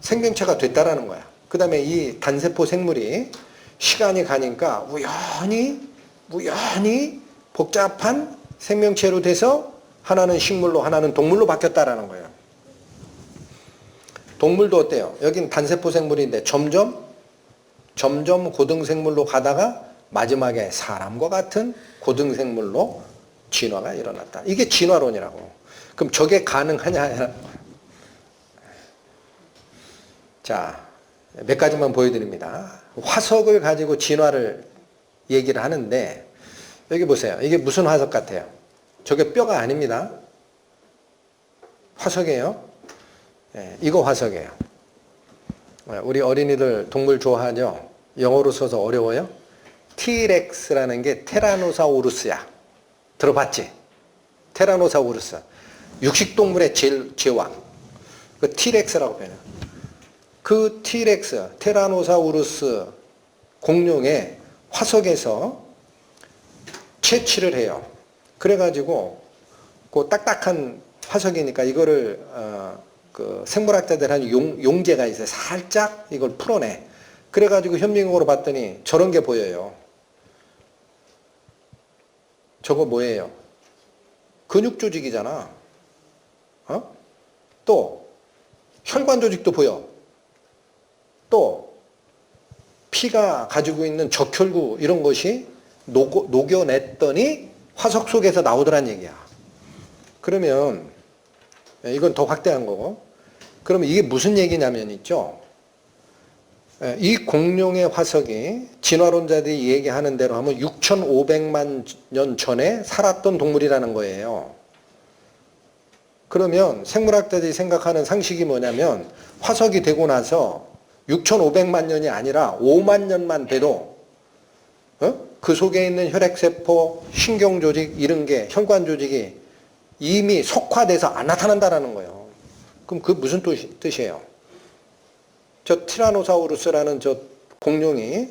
생명체가 됐다라는 거야. 그 다음에 이 단세포 생물이 시간이 가니까 우연히 복잡한 생명체로 돼서 하나는 식물로 하나는 동물로 바뀌었다라는 거예요. 동물도 어때요? 여긴 단세포 생물인데 점점 고등생물로 가다가 마지막에 사람과 같은 고등생물로 진화가 일어났다. 이게 진화론이라고. 그럼 저게 가능하냐? 자, 몇 가지만 보여드립니다. 화석을 가지고 진화를 얘기를 하는데 여기 보세요. 이게 무슨 화석 같아요? 저게 뼈가 아닙니다. 화석이에요. 이거 화석이에요. 우리 어린이들 동물 좋아하죠? 영어로 써서 어려워요? T-렉스라는 게 테라노사우루스야. 들어봤지? 테라노사우루스. 육식동물의 제왕. 그 티렉스라고 표현해요. 그 티렉스, 테라노사우루스 공룡의 화석에서 채취를 해요. 그래가지고 그 딱딱한 화석이니까 이거를 그 생물학자들한 용제가 있어요. 살짝 이걸 풀어내. 그래가지고 현미경으로 봤더니 저런 게 보여요. 저거 뭐예요? 근육 조직이잖아. 또 혈관 조직도 보여. 또 피가 가지고 있는 적혈구 이런 것이 녹여냈더니 화석 속에서 나오더란 얘기야. 그러면 이건 더 확대한 거고. 그러면 이게 무슨 얘기냐면 있죠. 이 공룡의 화석이 진화론자들이 얘기하는 대로 하면 6,500만 년 전에 살았던 동물이라는 거예요. 그러면 생물학자들이 생각하는 상식이 뭐냐면 화석이 되고 나서 6,500만 년이 아니라 5만 년만 돼도 그 속에 있는 혈액세포, 신경조직 이런 게 혈관 조직이 이미 석화돼서 안 나타난다는 거예요. 그럼 그게 무슨 뜻이에요? 저 티라노사우루스라는 저 공룡이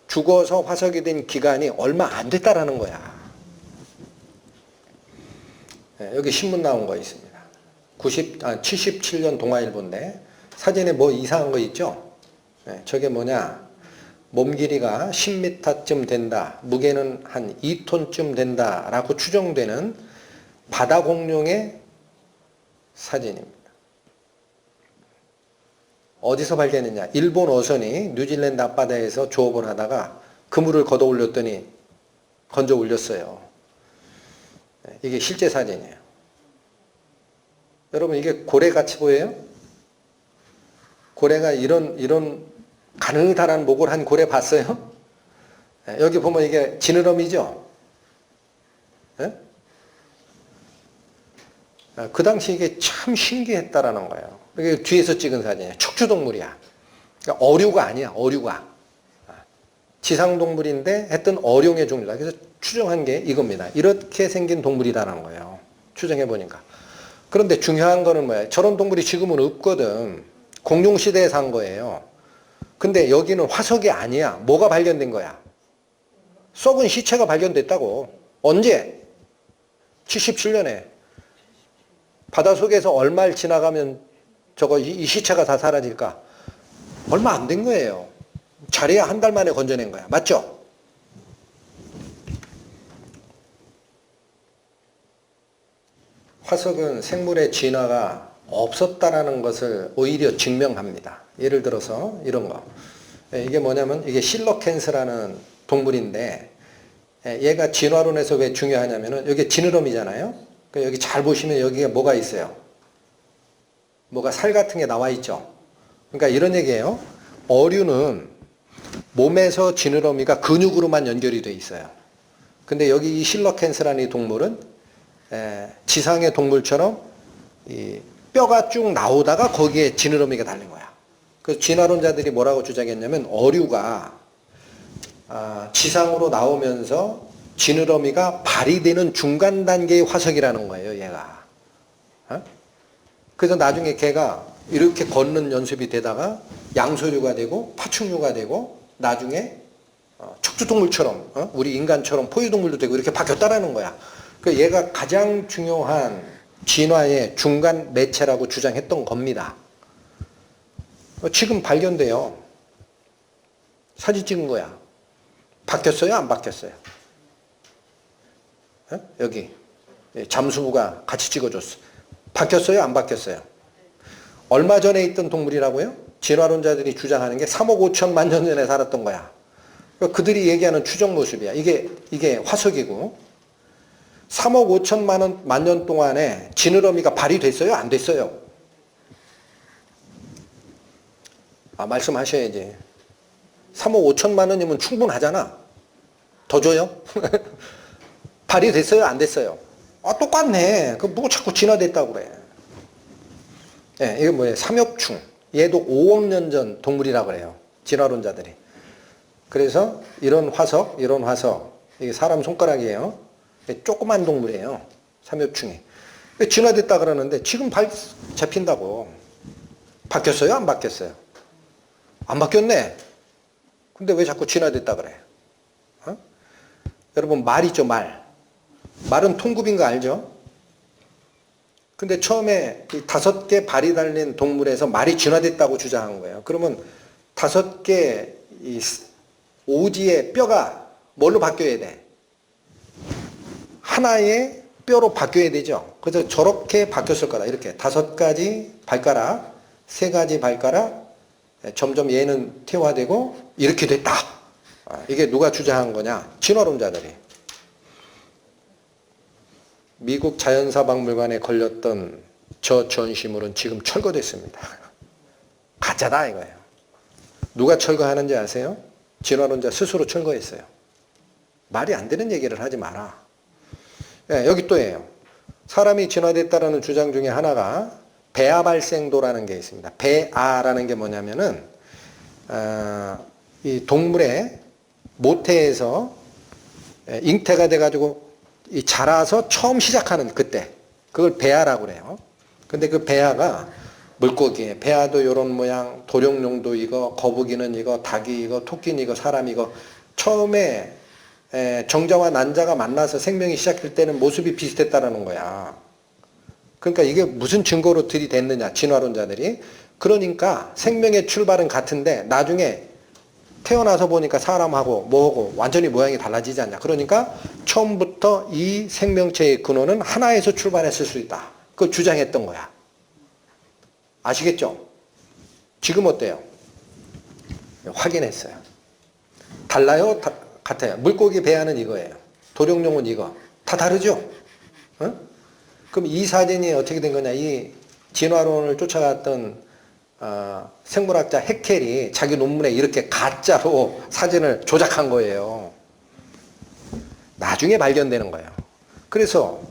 죽어서 화석이 된 기간이 얼마 안 됐다라는 거야. 여기 신문 나온 거 있습니다. 77년 동아일보인데 사진에 뭐 이상한 거 있죠? 저게 뭐냐? 몸 길이가 10m쯤 된다. 무게는 한 2톤쯤 된다라고 추정되는 바다 공룡의 사진입니다. 어디서 발견했냐? 일본 어선이 뉴질랜드 앞바다에서 조업을 하다가 그물을 걷어 올렸더니 건져 올렸어요. 이게 실제 사진이에요. 여러분 이게 고래같이 보여요? 고래가 이런 가느다란 목을 한 고래 봤어요? 여기 보면 이게 지느러미죠? 그 당시 이게 참 신기했다라는 거예요. 이게 뒤에서 찍은 사진이에요. 척추동물이야. 그러니까 어류가 아니야, 어류가. 지상동물인데 했던 어룡의 종류다. 그래서 추정한 게 이겁니다. 이렇게 생긴 동물이라는 거예요. 추정해보니까. 그런데 중요한 거는 뭐예요? 저런 동물이 지금은 없거든. 공룡시대에 산 거예요. 근데 여기는 화석이 아니야. 뭐가 발견된 거야? 썩은 시체가 발견됐다고. 언제? 77년에. 바닷속에서 얼마를 지나가면 이 시체가 다 사라질까? 얼마 안 된 거예요. 잘해야 한 달 만에 건져낸 거야. 맞죠? 화석은 생물의 진화가 없었다라는 것을 오히려 증명합니다. 예를 들어서 이런 거. 이게 뭐냐면 이게 실러캔스라는 동물인데 얘가 진화론에서 왜 중요하냐면은 여기 지느러미잖아요. 여기 잘 보시면 여기에 뭐가 있어요? 뭐가 살 같은 게 나와 있죠. 그러니까 이런 얘기예요. 어류는 몸에서 지느러미가 근육으로만 연결이 돼 있어요. 근데 여기 이 실러캔스라는 이 동물은 지상의 동물처럼 이 뼈가 쭉 나오다가 거기에 지느러미가 달린 거야. 그래서 진화론자들이 뭐라고 주장했냐면 어류가 지상으로 나오면서 지느러미가 발휘되는 중간 단계의 화석이라는 거예요, 얘가. 그래서 나중에 걔가 이렇게 걷는 연습이 되다가 양서류가 되고 파충류가 되고 나중에 척추동물처럼 우리 인간처럼 포유동물도 되고 이렇게 바뀌었다라는 거야. 그 얘가 가장 중요한 진화의 중간 매체라고 주장했던 겁니다. 지금 발견돼요. 사진 찍은 거야. 바뀌었어요? 안 바뀌었어요? 여기 잠수부가 같이 찍어줬어. 바뀌었어요? 안 바뀌었어요? 얼마 전에 있던 동물이라고요? 진화론자들이 주장하는 게 3억 5천만 년 전에 살았던 거야. 그들이 얘기하는 추정 모습이야. 이게 화석이고 3억 5천만 년 동안에 지느러미가 발휘됐어요? 안 됐어요? 말씀하셔야지. 3억 5천만 원이면 충분하잖아. 더 줘요? 발휘됐어요? 안 됐어요? 똑같네. 뭐 자꾸 진화됐다고 그래. 이게 뭐예요? 삼엽충. 얘도 5억 년 전 동물이라고 그래요. 진화론자들이. 그래서 이런 화석, 이게 사람 손가락이에요. 조그만 동물이에요. 삼엽충이. 진화됐다 그러는데 지금 잡힌다고. 바뀌었어요? 안 바뀌었어요? 안 바뀌었네. 근데 왜 자꾸 진화됐다 그래? 어? 여러분 말 있죠, 말. 말은 통굽인 거 알죠? 근데 처음에 이 5개 발이 달린 동물에서 말이 진화됐다고 주장한 거예요. 그러면 5개 이 오지의 뼈가 뭘로 바뀌어야 돼? 하나의 뼈로 바뀌어야 되죠. 그래서 저렇게 바뀌었을 거다. 이렇게 5가지 발가락, 3가지 발가락, 점점 얘는 퇴화되고 이렇게 됐다. 이게 누가 주장한 거냐? 진화론자들이. 미국 자연사박물관에 걸렸던 저 전시물은 지금 철거됐습니다. 가짜다 이거예요. 누가 철거하는지 아세요? 진화론자 스스로 철거했어요. 말이 안 되는 얘기를 하지 마라. 네, 여기 또예요. 사람이 진화됐다라는 주장 중에 하나가 배아발생도라는 게 있습니다. 배아라는 게 뭐냐면은 이 동물의 모태에서 잉태가 돼가지고 이 자라서 처음 시작하는 그때 그걸 배아라고 그래요. 근데 그 배아가 물고기에 배아도 이런 모양, 도룡뇽도 이거, 거북이는 이거, 닭이 이거, 토끼는 이거, 사람 이거 처음에 정자와 난자가 만나서 생명이 시작할 때는 모습이 비슷했다라는 거야. 그러니까 이게 무슨 증거로 들이댔느냐, 진화론자들이. 그러니까 생명의 출발은 같은데 나중에 태어나서 보니까 사람하고 뭐하고 완전히 모양이 달라지지 않냐. 그러니까 처음부터 이 생명체의 근원은 하나에서 출발했을 수 있다. 그걸 주장했던 거야. 아시겠죠? 지금 어때요? 확인했어요. 달라요? 같아요. 물고기 배아는 이거예요. 도룡뇽은 이거. 다 다르죠? 어? 그럼 이 사진이 어떻게 된 거냐. 이 진화론을 쫓아갔던 생물학자 해켈이 자기 논문에 이렇게 가짜로 사진을 조작한 거예요. 나중에 발견되는 거예요. 그래서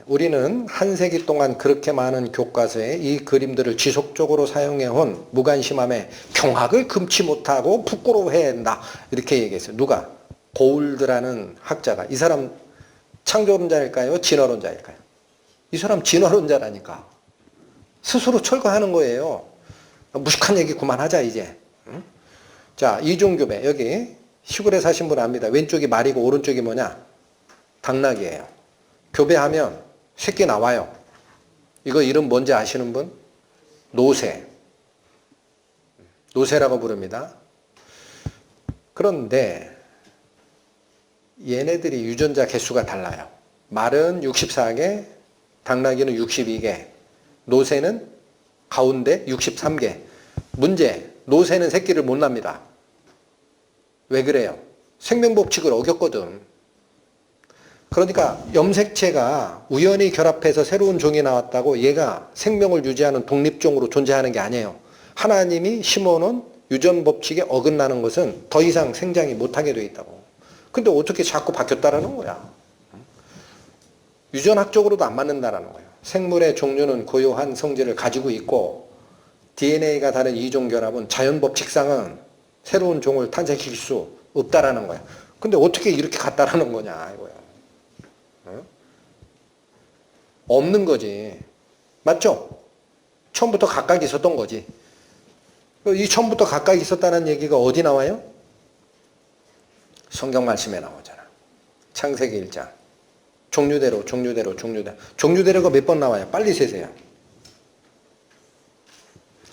우리는 한 세기 동안 그렇게 많은 교과서에 이 그림들을 지속적으로 사용해온 무관심함에 경악을 금치 못하고 부끄러워해야 한다. 이렇게 얘기했어요. 누가? 고울드라는 학자가. 이 사람 창조론자일까요? 진화론자일까요? 이 사람 진화론자라니까. 스스로 철거하는 거예요. 무식한 얘기 그만하자 이제. 응? 자, 이종교배. 여기 시골에 사신 분 압니다. 왼쪽이 말이고 오른쪽이 뭐냐? 당나귀예요. 교배하면 새끼 나와요. 이거 이름 뭔지 아시는 분? 노새. 노새라고 부릅니다. 그런데 얘네들이 유전자 개수가 달라요. 말은 64개, 당나귀는 62개, 노새는 가운데 63개. 문제, 노새는 새끼를 못 납니다. 왜 그래요? 생명법칙을 어겼거든. 그러니까 염색체가 우연히 결합해서 새로운 종이 나왔다고 얘가 생명을 유지하는 독립종으로 존재하는 게 아니에요. 하나님이 심어놓은 유전법칙에 어긋나는 것은 더 이상 생장이 못하게 돼 있다고. 근데 어떻게 자꾸 바뀌었다라는 거야. 유전학적으로도 안 맞는다라는 거예요. 생물의 종류는 고유한 성질을 가지고 있고 DNA가 다른 이종 결합은 자연법칙상은 새로운 종을 탄생시킬 수 없다라는 거예요. 근데 어떻게 이렇게 같다라는 거냐 이거예요. 없는 거지. 맞죠? 처음부터 각각 있었던 거지. 이 처음부터 각각 있었다는 얘기가 어디 나와요? 성경 말씀에 나오잖아. 창세기 1장. 종류대로. 종류대로가 몇 번 나와요? 빨리 세세요.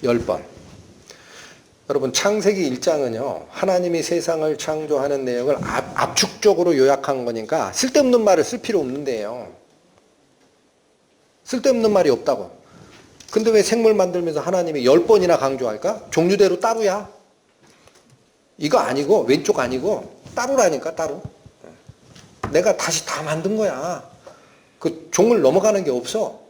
10번. 여러분 창세기 1장은요. 하나님이 세상을 창조하는 내용을 압축적으로 요약한 거니까 쓸데없는 말을 쓸 필요 없는데요. 쓸데없는 말이 없다고. 근데 왜 생물 만들면서 하나님이 10번이나 강조할까? 종류대로 따로야. 이거 아니고 왼쪽 아니고 따로라니까 따로. 내가 다시 다 만든 거야. 그 종을 넘어가는 게 없어.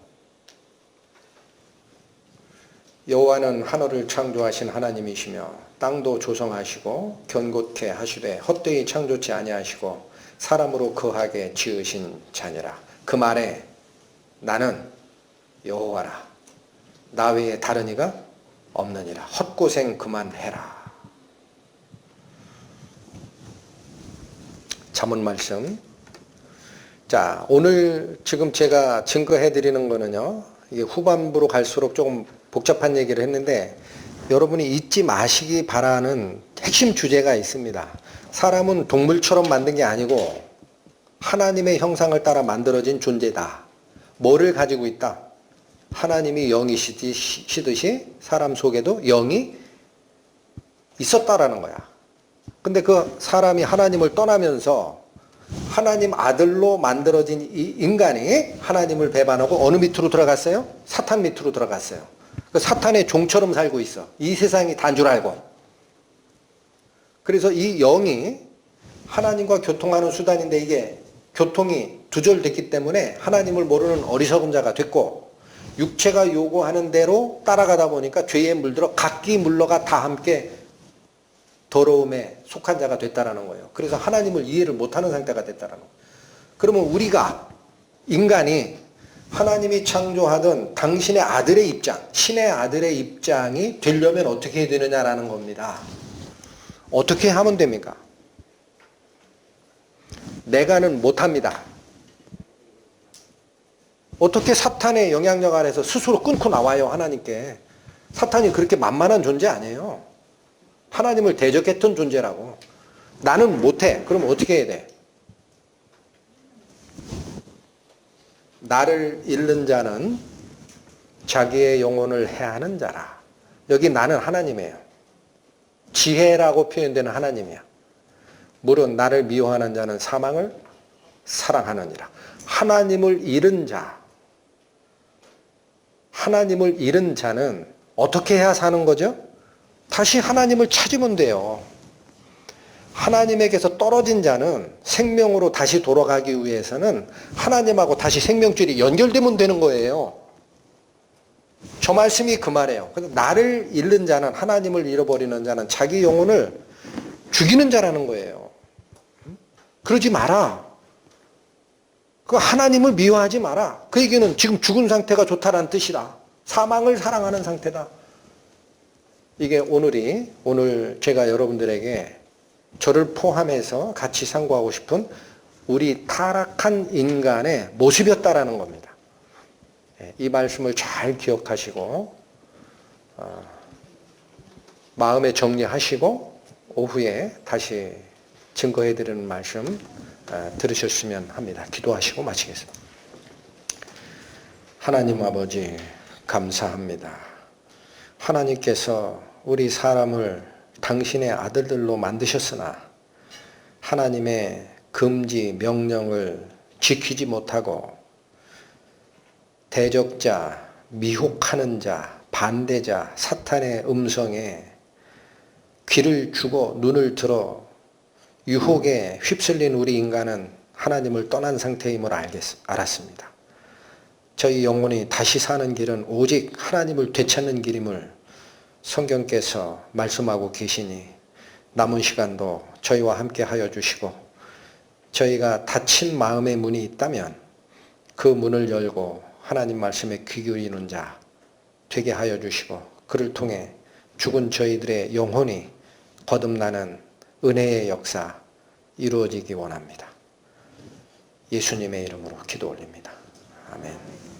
여호와는 하늘을 창조하신 하나님이시며 땅도 조성하시고 견고케 하시되 헛되이 창조치 아니하시고 사람으로 거하게 지으신 자니라. 그 말에 나는 여호와라. 나 외에 다른 이가 없느니라. 헛고생 그만해라. 잠언 말씀. 자, 오늘 지금 제가 증거해 드리는 거는요. 이게 후반부로 갈수록 조금 복잡한 얘기를 했는데 여러분이 잊지 마시기 바라는 핵심 주제가 있습니다. 사람은 동물처럼 만든 게 아니고 하나님의 형상을 따라 만들어진 존재다. 뭐를 가지고 있다? 하나님이 영이시듯이 사람 속에도 영이 있었다라는 거야. 근데 그 사람이 하나님을 떠나면서 하나님 아들로 만들어진 이 인간이 하나님을 배반하고 어느 밑으로 들어갔어요? 사탄 밑으로 들어갔어요. 그 사탄의 종처럼 살고 있어. 이 세상이 단 줄 알고. 그래서 이 영이 하나님과 교통하는 수단인데 이게 교통이 두절됐기 때문에 하나님을 모르는 어리석은 자가 됐고 육체가 요구하는 대로 따라가다 보니까 죄에 물들어 각기 물러가 다 함께 더러움에 속한 자가 됐다라는 거예요. 그래서 하나님을 이해를 못하는 상태가 됐다라는 거예요. 그러면 우리가 인간이 하나님이 창조하던 당신의 아들의 입장, 신의 아들의 입장이 되려면 어떻게 해야 되느냐라는 겁니다. 어떻게 하면 됩니까? 내가는 못합니다. 어떻게 사탄의 영향력 아래서 스스로 끊고 나와요, 하나님께. 사탄이 그렇게 만만한 존재 아니에요. 하나님을 대적했던 존재라고. 나는 못해. 그럼 어떻게 해야 돼? 나를 잃는 자는 자기의 영혼을 해하는 자라. 여기 나는 하나님이에요. 지혜라고 표현되는 하나님이야. 물론 나를 미워하는 자는 사망을 사랑하느니라. 하나님을 잃은 자. 하나님을 잃은 자는 어떻게 해야 사는 거죠? 다시 하나님을 찾으면 돼요. 하나님에게서 떨어진 자는 생명으로 다시 돌아가기 위해서는 하나님하고 다시 생명줄이 연결되면 되는 거예요. 저 말씀이 그 말이에요. 그래서 나를 잃는 자는, 하나님을 잃어버리는 자는 자기 영혼을 죽이는 자라는 거예요. 그러지 마라. 그 하나님을 미워하지 마라. 그 얘기는 지금 죽은 상태가 좋다라는 뜻이다. 사망을 사랑하는 상태다. 이게 오늘 제가 여러분들에게 저를 포함해서 같이 상고하고 싶은 우리 타락한 인간의 모습이었다라는 겁니다. 이 말씀을 잘 기억하시고 마음에 정리하시고 오후에 다시 증거해드리는 말씀 들으셨으면 합니다. 기도하시고 마치겠습니다. 하나님 아버지 감사합니다. 하나님께서 우리 사람을 당신의 아들들로 만드셨으나 하나님의 금지 명령을 지키지 못하고 대적자, 미혹하는 자, 반대자, 사탄의 음성에 귀를 주고 눈을 들어 유혹에 휩쓸린 우리 인간은 하나님을 떠난 상태임을 알았습니다. 저희 영혼이 다시 사는 길은 오직 하나님을 되찾는 길임을 성경께서 말씀하고 계시니 남은 시간도 저희와 함께 하여 주시고 저희가 닫힌 마음의 문이 있다면 그 문을 열고 하나님 말씀에 귀 기울이는 자 되게 하여 주시고 그를 통해 죽은 저희들의 영혼이 거듭나는 은혜의 역사 이루어지기 원합니다. 예수님의 이름으로 기도 올립니다. 아멘.